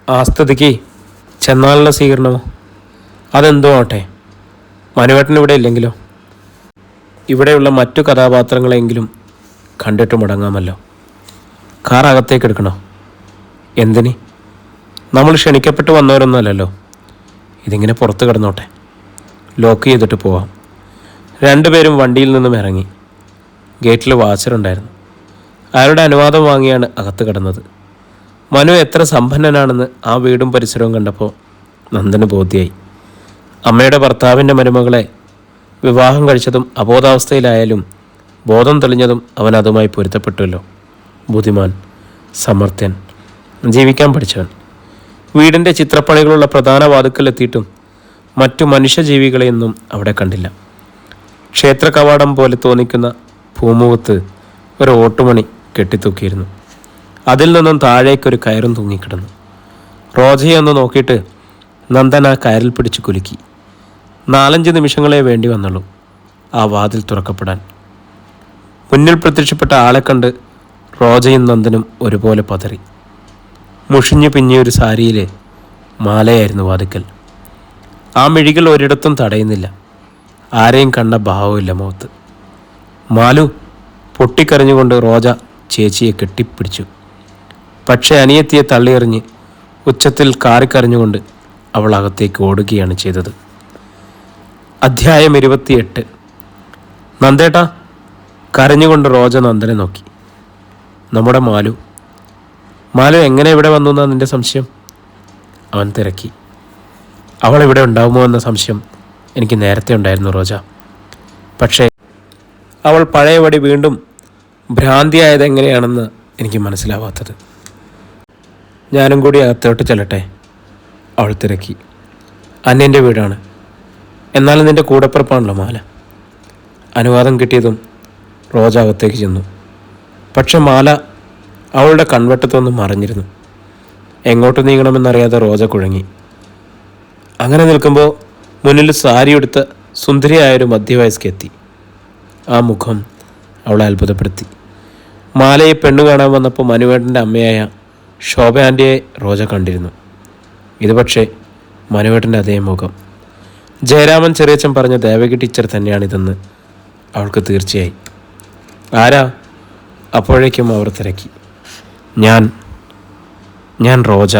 ആ സ്ഥിതിക്ക് ചെന്നാലുള്ള സ്വീകരണമോ? അതെന്തോ ആട്ടെ, മനുവേട്ടൻ ഇവിടെ ഇല്ലെങ്കിലോ? ഇവിടെയുള്ള മറ്റു കഥാപാത്രങ്ങളെങ്കിലും കണ്ടിട്ട് മുടങ്ങാമല്ലോ. കാർ അകത്തേക്ക് എടുക്കണോ? എന്തിന്? നമ്മൾ ക്ഷണിക്കപ്പെട്ട് വന്നവരൊന്നുമല്ലല്ലോ. ഇതിങ്ങനെ പുറത്ത് കിടന്നോട്ടെ, ലോക്ക് ചെയ്തിട്ട് പോവാം. രണ്ടുപേരും വണ്ടിയിൽ നിന്നും ഇറങ്ങി. ഗേറ്റിൽ വാച്ചറുണ്ടായിരുന്നു. അയാളുടെ അനുവാദം വാങ്ങിയാണ് അകത്ത് കിടന്നത്. മനു എത്ര സമ്പന്നനാണെന്ന് ആ വീടും പരിസരവും കണ്ടപ്പോൾ നന്ദന് ബോധ്യായി. അമ്മയുടെ ഭർത്താവിൻ്റെ മരുമകളെ വിവാഹം കഴിച്ചതും അബോധാവസ്ഥയിലായാലും ബോധം തെളിഞ്ഞതും അവൻ അതുമായി പൊരുത്തപ്പെട്ടുവല്ലോ. ബുദ്ധിമാൻ, സമർത്ഥൻ, ജീവിക്കാൻ പഠിച്ചവൻ. വീടിൻ്റെ ചിത്രപ്പണികളുള്ള പ്രധാന വാതുക്കലെത്തിയിട്ടും മറ്റു മനുഷ്യജീവികളെയൊന്നും അവിടെ കണ്ടില്ല. ക്ഷേത്ര കവാടം പോലെ തോന്നിക്കുന്ന പൂമുഖത്ത് ഒരു ഓട്ടുമണി കെട്ടിത്തൂക്കിയിരുന്നു. അതിൽ നിന്നും താഴേക്കൊരു കയറും തൂങ്ങിക്കിടന്നു. റോജയെ ഒന്ന് നോക്കിയിട്ട് നന്ദൻ ആ കയറിൽ പിടിച്ച് കുലുക്കി. 4-5 നിമിഷങ്ങളെ വേണ്ടി വന്നുള്ളൂ ആ വാതിൽ തുറക്കപ്പെടാൻ. മുന്നിൽ പ്രത്യക്ഷപ്പെട്ട ആളെ കണ്ട് റോജയും നന്ദനും ഒരുപോലെ പതറി. മുഷിഞ്ഞു പിഞ്ഞിയൊരു സാരിയിലെ മാലയായിരുന്നു വാതിക്കൽ. ആ മിഴികൾ ഒരിടത്തും തടയുന്നില്ല. ആരെയും കണ്ട ഭാവമില്ല മുഖത്ത്. മാലു പൊട്ടിക്കരഞ്ഞുകൊണ്ട് റോജ ചേച്ചിയെ കെട്ടിപ്പിടിച്ചു. പക്ഷേ അനിയത്തിയെ തള്ളിയെറിഞ്ഞ് ഉച്ചത്തിൽ കാറിക്കരഞ്ഞുകൊണ്ട് അവൾ അകത്തേക്ക് ഓടുകയാണ് ചെയ്തത്. അധ്യായം 28. നന്ദേട്ടാ, കരഞ്ഞുകൊണ്ട് റോജ നന്ദനെ നോക്കി. നമ്മുടെ മാലു. മാലു എങ്ങനെ ഇവിടെ വന്നു എന്നാണ് നിൻ്റെ സംശയം? അവൻ തിരക്കി. അവൾ ഇവിടെ ഉണ്ടാവുമോ എന്ന സംശയം എനിക്ക് നേരത്തെ ഉണ്ടായിരുന്നു റോജ. പക്ഷേ അവൾ പഴയപടി വീണ്ടും ഭ്രാന്തിയായത് എങ്ങനെയാണെന്ന് എനിക്ക് മനസ്സിലാവാത്തത്. ഞാനും കൂടി അകത്തോട്ട് ചെല്ലട്ടെ? അവൾ തിരക്കി. അന്യൻ്റെ വീടാണ്, എന്നാലും നിൻ്റെ കൂടപ്പിറപ്പാണല്ലോ മാല. അനുവാദം കിട്ടിയതും റോജ അകത്തേക്ക് ചെന്നു. പക്ഷെ മാല അവളുടെ കൺവെട്ടത്തൊന്നും മറിഞ്ഞിരുന്നു. എങ്ങോട്ട് നീങ്ങണമെന്നറിയാതെ റോജ കുഴങ്ങി. അങ്ങനെ നിൽക്കുമ്പോൾ മുന്നിൽ സാരിയെടുത്ത സുന്ദരിയായൊരു മധ്യവയസ്കെത്തി. ആ മുഖം അവളെ അത്ഭുതപ്പെടുത്തി. മാലയെ പെണ്ണു കാണാൻ വന്നപ്പോൾ മനുവേട്ടൻ്റെ അമ്മയായ ശോഭ ആൻറ്റിയെ റോജ കണ്ടിരുന്നു. ഇത് പക്ഷേ മനുവേട്ടൻ്റെ അതേ മുഖം. ജയരാമൻ ചെറിയച്ചൻ പറഞ്ഞ ദേവകി ടീച്ചർ തന്നെയാണിതെന്ന് അവൾക്ക് തീർച്ചയായി. ആരാ? അപ്പോഴേക്കും അവർ തിരക്കി. ഞാൻ റോജ,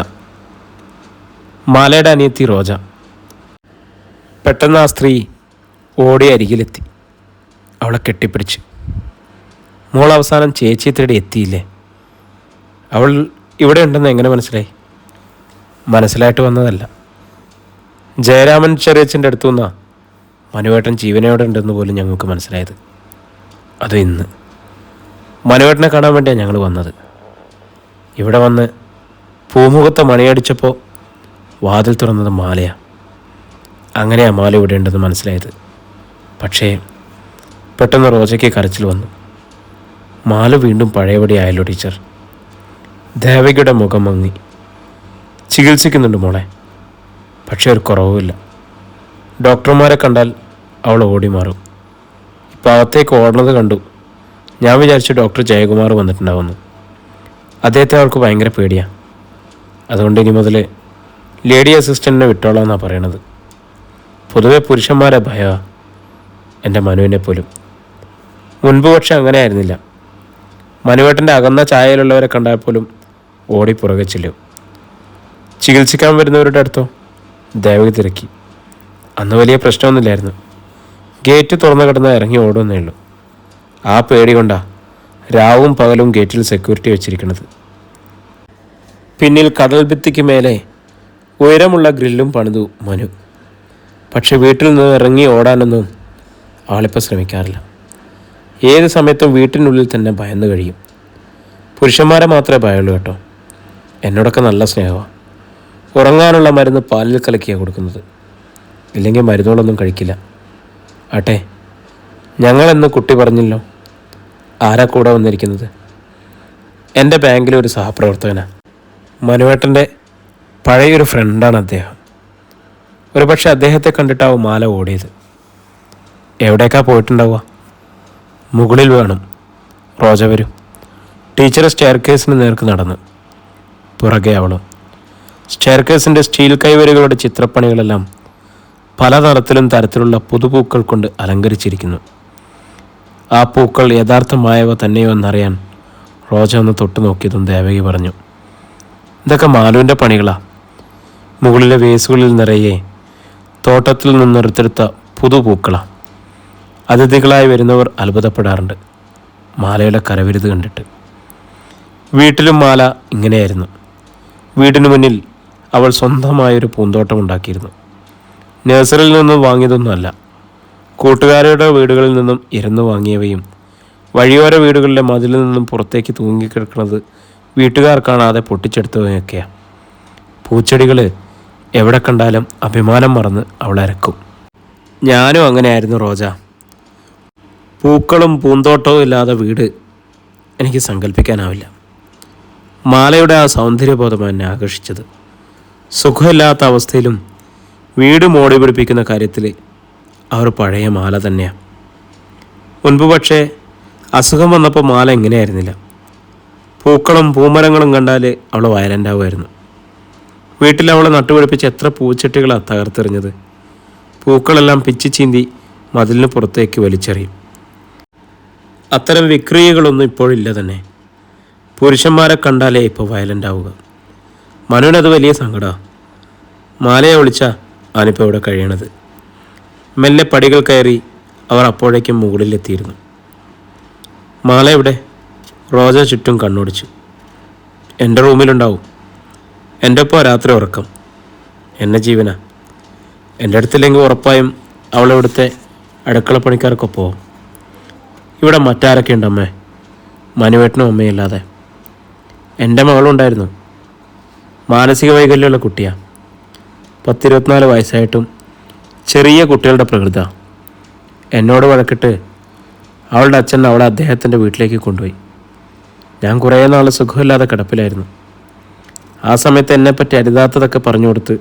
മാലയുടെ അനിയത്തി റോജ. പെട്ടെന്ന് ആ സ്ത്രീ ഓടി അരികിലെത്തി. അവളെ കെട്ടിപ്പിടിച്ച്. മോൾ അവസാനം ചേച്ചിയെ തേടി എത്തിയില്ലേ? അവൾ ഇവിടെ ഉണ്ടെന്ന് എങ്ങനെ മനസ്സിലായി? മനസ്സിലായിട്ട് വന്നതല്ല. ജയരാമൻ ചെറിയച്ഛൻ്റെ അടുത്തു നിന്നാണ് മനുവേട്ടൻ ജീവനോടെ ഉണ്ടെന്ന് പോലും ഞങ്ങൾക്ക് മനസ്സിലായത്. അത് ഇന്ന് മനുവേട്ടനെ കാണാൻ വേണ്ടിയാണ് ഞങ്ങൾ വന്നത്. ഇവിടെ വന്ന് പൂമുഖത്തെ മണിയടിച്ചപ്പോൾ വാതിൽ തുറന്നത് മാലയാണ്. അങ്ങനെയാണ് മാല ഇവിടെ ഉണ്ടെന്ന് മനസ്സിലായത്. പക്ഷേ പെട്ടെന്ന് റോജയ്ക്ക് കരച്ചിൽ വന്നു. മാല വീണ്ടും പഴയപടി ആയല്ലോ ടീച്ചർ. ദേവകിയുടെ മുഖം മങ്ങി. ചികിത്സിക്കുന്നുണ്ട് മോളെ, പക്ഷേ ഒരു കുറവുമില്ല. ഡോക്ടർമാരെ കണ്ടാൽ അവൾ ഓടി മാറും. ഇപ്പോൾ അകത്തേക്ക് ഓടുന്നത് കണ്ടു. ഞാൻ വിചാരിച്ചു ഡോക്ടർ ജയകുമാർ വന്നിട്ടുണ്ടാവുന്നു. അദ്ദേഹത്തെ അവൾക്ക് ഭയങ്കര പേടിയാണ്. അതുകൊണ്ട് ഇനി മുതൽ ലേഡി അസിസ്റ്റൻറ്റിനെ വിട്ടോളാം എന്നാണ് പറയണത്. പൊതുവെ പുരുഷന്മാരെ ഭയമാണ്, എൻ്റെ മനുവിനെ പോലും. മുൻപ് പക്ഷെ അങ്ങനെ ആയിരുന്നില്ല. മനുവേട്ടൻ്റെ അകന്ന ചായയിലുള്ളവരെ കണ്ടാൽ പോലും ഓടിപ്പുറകെ ചെല്ലും. ചികിത്സിക്കാൻ വരുന്നവരുടെ അടുത്തോ ദയവ് തിരക്കി. അന്ന് വലിയ പ്രശ്നമൊന്നുമില്ലായിരുന്നു. ഗേറ്റ് തുറന്നു കിടന്ന് ഇറങ്ങി ഓടുന്നേ ഉള്ളൂ. ആ പേടി കൊണ്ടാ രാവും പകലും ഗേറ്റിൽ സെക്യൂരിറ്റി വെച്ചിരിക്കുന്നത്. പിന്നിൽ കടൽ ഭിത്തിക്ക് മേലെ ഉയരമുള്ള ഗ്രില്ലും പണിതു മനു. പക്ഷെ വീട്ടിൽ നിന്ന് ഇറങ്ങി ഓടാനൊന്നും അവളിപ്പോൾ ശ്രമിക്കാറില്ല. ഏത് സമയത്തും വീട്ടിനുള്ളിൽ തന്നെ ഭയന്ന് കഴിയും. പുരുഷന്മാരെ മാത്രമേ ഭയമുള്ളൂ കേട്ടോ. എന്നോടൊക്കെ നല്ല സ്നേഹമാണ്. ഉറങ്ങാനുള്ള മരുന്ന് പാലിൽ കലക്കിയാണ് കൊടുക്കുന്നത്. ഇല്ലെങ്കിൽ മരുന്നുകളൊന്നും കഴിക്കില്ല. ആട്ടെ, ഞങ്ങളെന്ന് കുട്ടി പറഞ്ഞല്ലോ. ആരാ കൂടെ വന്നിരിക്കുന്നത്? എൻ്റെ ബാങ്കിലെ ഒരു സഹപ്രവർത്തകനാണ്. മനുവേട്ടൻ്റെ പഴയൊരു ഫ്രണ്ടാണ് അദ്ദേഹം. ഒരു പക്ഷേ അദ്ദേഹത്തെ കണ്ടിട്ടാവും മാല ഓടിയത്. എവിടേക്കാ പോയിട്ടുണ്ടാവുക? മുകളിൽ വേണം. റോജ വരും. ടീച്ചർ സ്റ്റെയർകേസിന് നേർക്ക് നടന്നു. പുറകെ അവളും. സ്റ്റെയർകേസിൻ്റെ സ്റ്റീൽ കൈവരികളുടെ ചിത്രപ്പണികളെല്ലാം പല തരത്തിലുള്ള പുതുപൂക്കൾ കൊണ്ട് അലങ്കരിച്ചിരിക്കുന്നു. ആ പൂക്കൾ യഥാർത്ഥമായവ തന്നെയോ എന്നറിയാൻ റോജ ഒന്ന് തൊട്ടു നോക്കിയതും ദേവകി പറഞ്ഞു, ഇതൊക്കെ മാലുവിൻ്റെ പണികളാ. മുകളിലെ വേസുകളിൽ നിറയെ തോട്ടത്തിൽ നിന്നെടുത്തെടുത്ത പുതുപൂക്കളാണ്. അതിഥികളായി വരുന്നവർ അത്ഭുതപ്പെടാറുണ്ട് മാലയുടെ കരവിരുത് കണ്ടിട്ട്. വീട്ടിലും മാല ഇങ്ങനെയായിരുന്നു. വീടിന് മുന്നിൽ അവൾ സ്വന്തമായൊരു പൂന്തോട്ടം ഉണ്ടാക്കിയിരുന്നു. നഴ്സറിയിൽ നിന്നും വാങ്ങിയതൊന്നുമല്ല. കൂട്ടുകാരുടെ വീടുകളിൽ നിന്നും ഇരുന്ന് വാങ്ങിയവയും വഴിയോര വീടുകളിലെ മതിലിൽ നിന്നും പുറത്തേക്ക് തൂങ്ങിക്കിടക്കുന്നത് വീട്ടുകാർ കാണാതെ പൊട്ടിച്ചെടുത്തവയൊക്കെയാണ്. പൂച്ചെടികൾ എവിടെ കണ്ടാലും അഭിമാനം മറന്ന് അവൾ അരക്കും. ഞാനും അങ്ങനെയായിരുന്നു റോജ. പൂക്കളും പൂന്തോട്ടവും ഇല്ലാതെ വീട് എനിക്ക് സങ്കല്പിക്കാനാവില്ല. മാലയുടെ ആ സൗന്ദര്യബോധമാണ് എന്നെ ആകർഷിച്ചത്. സുഖമില്ലാത്ത അവസ്ഥയിലും വീട് മോടി പിടിപ്പിക്കുന്ന കാര്യത്തിൽ അവർ പഴയ മാല തന്നെയാണ്. മുൻപ് പക്ഷേ അസുഖം വന്നപ്പോൾ മാല എങ്ങനെയായിരുന്നില്ല. പൂക്കളും പൂമരങ്ങളും കണ്ടാൽ അവൾ വയലൻ്റാവുമായിരുന്നു. വീട്ടിൽ അവൾ നട്ടുപിടിപ്പിച്ച് എത്ര പൂച്ചട്ടികളാണ് തകർത്തെറിഞ്ഞത്. പൂക്കളെല്ലാം പിച്ചി ചീന്തി മതിലിന് പുറത്തേക്ക് വലിച്ചെറിയും. അത്തരം വിക്രിയകളൊന്നും ഇപ്പോഴില്ല തന്നെ. പുരുഷന്മാരെ കണ്ടാലേ ഇപ്പോൾ വയലൻ്റാവുക. മനുവിനത് വലിയ സങ്കടമാണ്. മാലയെ വിളിച്ചാൽ അവനിപ്പോൾ ഇവിടെ കഴിയണത്. മെല്ലെ പടികൾ കയറി അവർ അപ്പോഴേക്കും മുകളിലെത്തിയിരുന്നു. മാല എവിടെ? റോജ ചുറ്റും കണ്ണോടിച്ചു. എൻ്റെ റൂമിലുണ്ടാവും. എൻ്റെ ഒപ്പം രാത്രി ഉറക്കം. എന്നെ ജീവനാ. എൻ്റെ അടുത്തില്ലെങ്കിൽ ഉറപ്പായും അവളിവിടുത്തെ അടുക്കളപ്പണിക്കാർക്കൊപ്പമോ. ഇവിടെ മറ്റാരൊക്കെ ഉണ്ട് അമ്മേ? മനുവേട്ടനും അമ്മയല്ലാതെ. എൻ്റെ മകളുണ്ടായിരുന്നു. മാനസിക വൈകല്യമുള്ള കുട്ടിയാണ്. 10-24 വയസ്സായിട്ടും ചെറിയ കുട്ടികളുടെ പ്രകൃത. എന്നോട് വഴക്കിട്ട് അവളുടെ അച്ഛൻ അവളെ അദ്ദേഹത്തിൻ്റെ വീട്ടിലേക്ക് കൊണ്ടുപോയി. ഞാൻ കുറേ നാൾ സുഖമില്ലാതെ കിടപ്പിലായിരുന്നു. ആ സമയത്ത് എന്നെപ്പറ്റി അരുതാത്തതൊക്കെ പറഞ്ഞു കൊടുത്ത്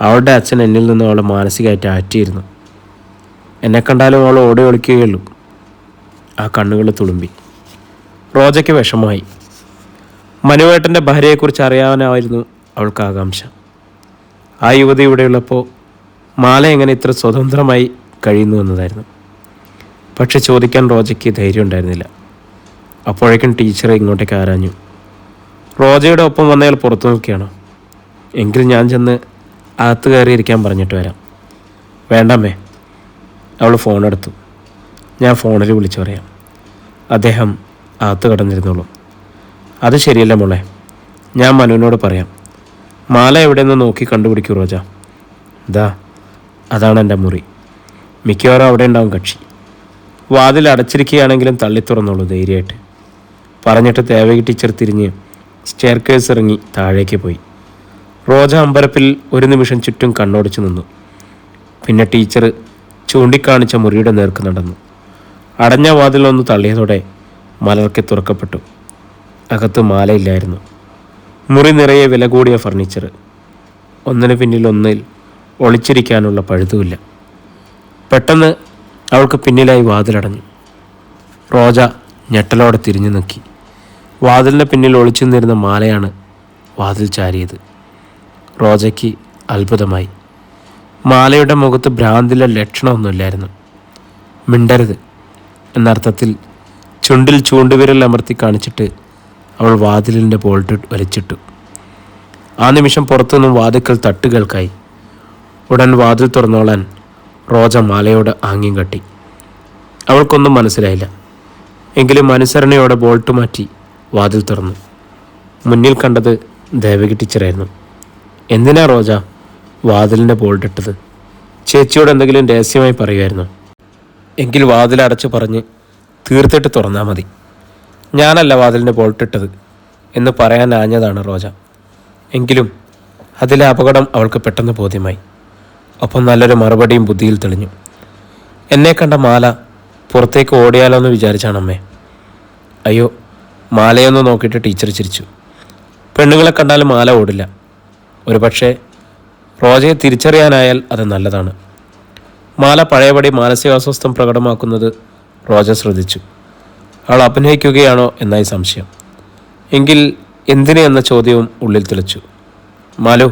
അവളുടെ അച്ഛൻ എന്നിൽ നിന്ന് അവളെ മാനസികമായിട്ട് അകറ്റിയിരുന്നു. എന്നെ കണ്ടാലും അവൾ ഓടി ഒളിക്കുകയുള്ളൂ. ആ കണ്ണുകൾ തുളുമ്പി. റോജയ്ക്ക് വിഷമമായി. മനുവേട്ടൻ്റെ ഭാര്യയെക്കുറിച്ച് അറിയാനായിരുന്നു അവൾക്ക് ആകാംക്ഷ. ആ യുവതി ഇവിടെയുള്ളപ്പോൾ മാല എങ്ങനെ ഇത്ര സ്വതന്ത്രമായി കഴിയുന്നു എന്നതായിരുന്നു. പക്ഷെ ചോദിക്കാൻ റോജയ്ക്ക് ധൈര്യം ഉണ്ടായിരുന്നില്ല. അപ്പോഴേക്കും ടീച്ചർ ഇങ്ങോട്ടേക്ക് ആരാഞ്ഞു. റോജയുടെ ഒപ്പം വന്നയാൾ പുറത്തു നോക്കിയാണോ? എങ്കിൽ ഞാൻ ചെന്ന് അകത്ത് കയറിയിരിക്കാൻ പറഞ്ഞിട്ട് വരാം. വേണ്ടമ്മേ. അവൾ ഫോണെടുത്തു. ഞാൻ ഫോണിൽ വിളിച്ചു പറയാം. അദ്ദേഹം അകത്ത് കടന്നിരുന്നോളൂ. അത് ശരിയല്ല മോളെ. ഞാൻ മനുവിനോട് പറയാം. മാല എവിടെയെന്ന് നോക്കി കണ്ടുപിടിക്കൂ റോജ. അതാണ് എൻ്റെ മുറി. മിക്കവാറും അവിടെ ഉണ്ടാവും കക്ഷി. വാതിൽ അടച്ചിരിക്കുകയാണെങ്കിലും തള്ളി തുറന്നോളൂ ധൈര്യമായിട്ട്. പറഞ്ഞിട്ട് ദേവകി ടീച്ചർ തിരിഞ്ഞ് സ്റ്റെയർകേസ് ഇറങ്ങി താഴേക്ക് പോയി. റോജ അമ്പരപ്പിൽ ഒരു നിമിഷം ചുറ്റും കണ്ണോടിച്ചു നിന്നു. പിന്നെ ടീച്ചർ ചൂണ്ടിക്കാണിച്ച മുറിയുടെ നേർക്ക് നടന്നു. അടഞ്ഞ വാതിലൊന്ന് തള്ളിയതോടെ മലർക്കെ തുറക്കപ്പെട്ടു. അകത്ത് മാലയില്ലായിരുന്നു. മുറി നിറയെ വില കൂടിയ ഫർണിച്ചർ. ഒന്നിനു പിന്നിൽ ഒന്നിൽ ഒളിച്ചിരിക്കാനുള്ള പഴുതുമില്ല. പെട്ടെന്ന് അവൾക്ക് പിന്നിലായി വാതിലടഞ്ഞു. റോജ ഞെട്ടലോടെ തിരിഞ്ഞു നോക്കി. വാതിലിൻ്റെ പിന്നിൽ ഒളിച്ചു നിന്നിരുന്ന മാലയാണ് വാതിൽ ചാരിയത്. റോജയ്ക്ക് അത്ഭുതമായി. മാലയുടെ മുഖത്ത് ഭ്രാന്തിലെ ലക്ഷണമൊന്നുമില്ലായിരുന്നു. മിണ്ടരുത്, എന്നർത്ഥത്തിൽ ചുണ്ടിൽ ചൂണ്ടുവിരൽ അമർത്തി കാണിച്ചിട്ട് അവൾ വാതിലിൻ്റെ ബോൾട്ട് വലിച്ചിട്ടു. ആ നിമിഷം പുറത്തുനിന്നും വാതിൽക്കൽ തട്ടുകൾക്കായി. ഉടൻ വാതിൽ തുറന്നോളാൻ റോജ മാലയോട് ആംഗ്യം കട്ടി. അവൾക്കൊന്നും മനസ്സിലായില്ല. എങ്കിലും അനുസരണയോടെ ബോൾട്ട് മാറ്റി വാതിൽ തുറന്നു. മുന്നിൽ കണ്ടത് ദേവകി ടീച്ചറായിരുന്നു. എന്തിനാ റോജ വാതിലിൻ്റെ ബോൾട്ട് ഇട്ടത്? ചേച്ചിയോട് എന്തെങ്കിലും രഹസ്യമായി പറയുമായിരുന്നു. എങ്കിൽ വാതിലടച്ച് പറഞ്ഞ് തീർത്തിട്ട് തുറന്നാൽ മതി. ഞാനല്ല വാതിലിൻ്റെ ബോൾട്ട് ഇട്ടത് എന്ന് പറയാൻ ആഞ്ഞതാണ് റോജ. എങ്കിലും അതിലെ അപകടം അവൾക്ക് പെട്ടെന്ന് ബോധ്യമായി. ഒപ്പം നല്ലൊരു മറുപടിയും ബുദ്ധിയിൽ തെളിഞ്ഞു. എന്നെ കണ്ട മാല പുറത്തേക്ക് ഓടിയാലോ എന്ന് വിചാരിച്ചാണമ്മേ. അയ്യോ, മാലയൊന്ന് നോക്കിയിട്ട് ടീച്ചർ ചിരിച്ചു. പെണ്ണുങ്ങളെ കണ്ടാലും മാല ഓടില്ല. ഒരു പക്ഷേ റോജയെ തിരിച്ചറിയാനായാൽ അത് നല്ലതാണ്. മാല പഴയപടി മാനസികാസ്വസ്ഥം പ്രകടമാക്കുന്നത് റോജ ശ്രദ്ധിച്ചു. അവൾ അഭിനയിക്കുകയാണോ എന്നായി സംശയം. എങ്കിൽ എന്തിന് എന്ന ചോദ്യവും ഉള്ളിൽ തെളിച്ചു. മാലു,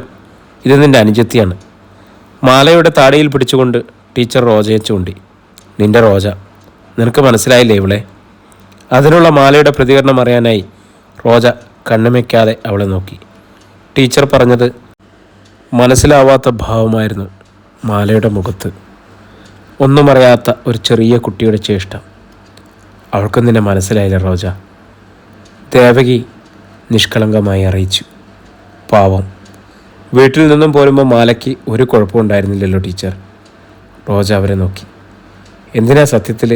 ഇത് നിൻ്റെ അനുജത്തിയാണ്. മാലയുടെ താടിയിൽ പിടിച്ചുകൊണ്ട് ടീച്ചർ റോജയെ ചൂണ്ടി. നിന്റെ റോജ, നിനക്ക് മനസ്സിലായില്ലേ ഇവളെ? അതിനുള്ള മാലയുടെ പ്രതികരണം അറിയാനായി റോജ കണ്ണുമയ്ക്കാതെ അവളെ നോക്കി. ടീച്ചർ പറഞ്ഞത് മനസ്സിലാവാത്ത ഭാവമായിരുന്നു മാലയുടെ മുഖത്ത്. ഒന്നും അറിയാത്ത ഒരു ചെറിയ കുട്ടിയുടെ ചേഷ്ട. അവൾക്ക് നിന്നെ മനസ്സിലായില്ല റോജ. ദേവകി നിഷ്കളങ്കമായി അറിയിച്ചു. പാവം, വീട്ടിൽ നിന്നും പോരുമ്പോൾ മാലയ്ക്ക് ഒരു കുഴപ്പമുണ്ടായിരുന്നില്ലല്ലോ ടീച്ചർ. റോജ അവരെ നോക്കി. എന്തിനാ സത്യത്തിൽ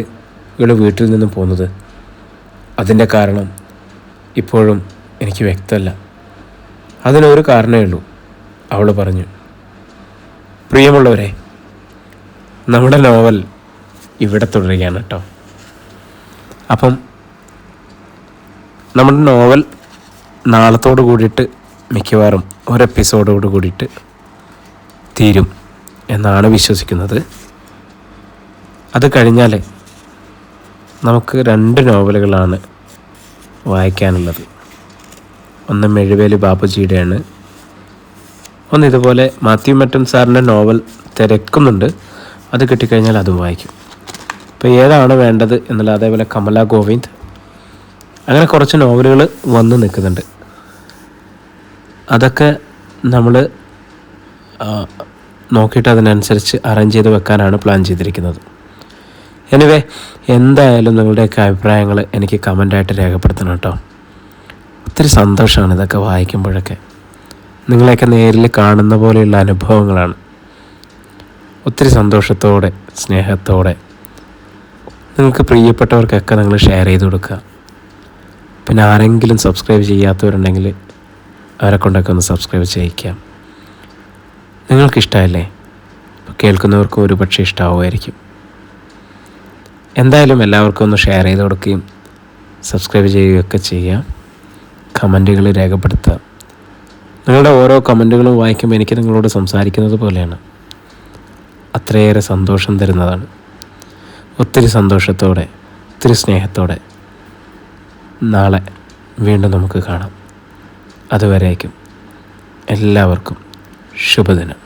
ഇവള് വീട്ടിൽ നിന്നും പോകുന്നത്? അതിൻ്റെ കാരണം ഇപ്പോഴും എനിക്ക് വ്യക്തമല്ല. അതിനൊരു കാരണമേ ഉള്ളൂ, അവൾ പറഞ്ഞു. പ്രിയമുള്ളവരെ, നമ്മുടെ നോവൽ ഇവിടെ തുടരുകയാണ് കേട്ടോ. അപ്പം നമ്മുടെ നോവൽ നാളത്തോട് കൂടിയിട്ട് മിക്കവാറും ഒരു എപ്പിസോഡോട് കൂടിയിട്ട് തീരും എന്നാണ് വിശ്വസിക്കുന്നത്. അത് കഴിഞ്ഞാൽ നമുക്ക് 2 നോവലുകളാണ് വായിക്കാനുള്ളത്. ഒന്ന് മെഴുവേലി ബാബുജിയുടെയാണ്. ഒന്ന് ഇതുപോലെ മാത്യു മറ്റം സാറിൻ്റെ നോവൽ തിരക്കുന്നുണ്ട്. അത് കിട്ടിക്കഴിഞ്ഞാൽ അതും വായിക്കും. അപ്പോൾ ഏതാണ് വേണ്ടത് എന്നുള്ള, അതേപോലെ കമല ഗോവിന്ദ്, അങ്ങനെ കുറച്ച് നോവലുകൾ വന്ന് നിൽക്കുന്നുണ്ട്. അതൊക്കെ നമ്മൾ നോക്കിയിട്ട് അതിനനുസരിച്ച് അറേഞ്ച് ചെയ്ത് വെക്കാനാണ് പ്ലാൻ ചെയ്തിരിക്കുന്നത്. എനിവേ, എന്തായാലും നിങ്ങളുടെയൊക്കെ അഭിപ്രായങ്ങൾ എനിക്ക് കമൻ്റായിട്ട് രേഖപ്പെടുത്തണം കേട്ടോ. ഒത്തിരി സന്തോഷമാണ് ഇതൊക്കെ വായിക്കുമ്പോഴൊക്കെ. നിങ്ങളെയൊക്കെ നേരിൽ കാണുന്ന പോലെയുള്ള അനുഭവങ്ങളാണ്. ഒത്തിരി സന്തോഷത്തോടെ സ്നേഹത്തോടെ നിങ്ങൾക്ക് പ്രിയപ്പെട്ടവർക്കൊക്കെ നിങ്ങൾ ഷെയർ ചെയ്ത് കൊടുക്കുക. പിന്നെ ആരെങ്കിലും സബ്സ്ക്രൈബ് ചെയ്യാത്തവരുണ്ടെങ്കിൽ അവരെ കൊണ്ടൊക്കെ ഒന്ന് സബ്സ്ക്രൈബ് ചെയ്യിക്കാം. നിങ്ങൾക്കിഷ്ടമല്ലേ? കേൾക്കുന്നവർക്കും ഒരു പക്ഷേ ഇഷ്ടമാവുമായിരിക്കും. എന്തായാലും എല്ലാവർക്കും ഒന്ന് ഷെയർ ചെയ്ത് കൊടുക്കുകയും സബ്സ്ക്രൈബ് ചെയ്യുകയൊക്കെ ചെയ്യാം. കമൻറ്റുകൾ രേഖപ്പെടുത്തുക. നിങ്ങളുടെ ഓരോ കമൻറ്റുകളും വായിക്കുമ്പോൾ എനിക്ക് നിങ്ങളോട് സംസാരിക്കുന്നത് പോലെയാണ്. അത്രയേറെ സന്തോഷം തരുന്നതാണ്. ഒത്തിരി സന്തോഷത്തോടെ, ഒത്തിരി സ്നേഹത്തോടെ നാളെ വീണ്ടും നമുക്ക് കാണാം. അതുവരേക്കും എല്ലാവർക്കും ശുഭദിനം.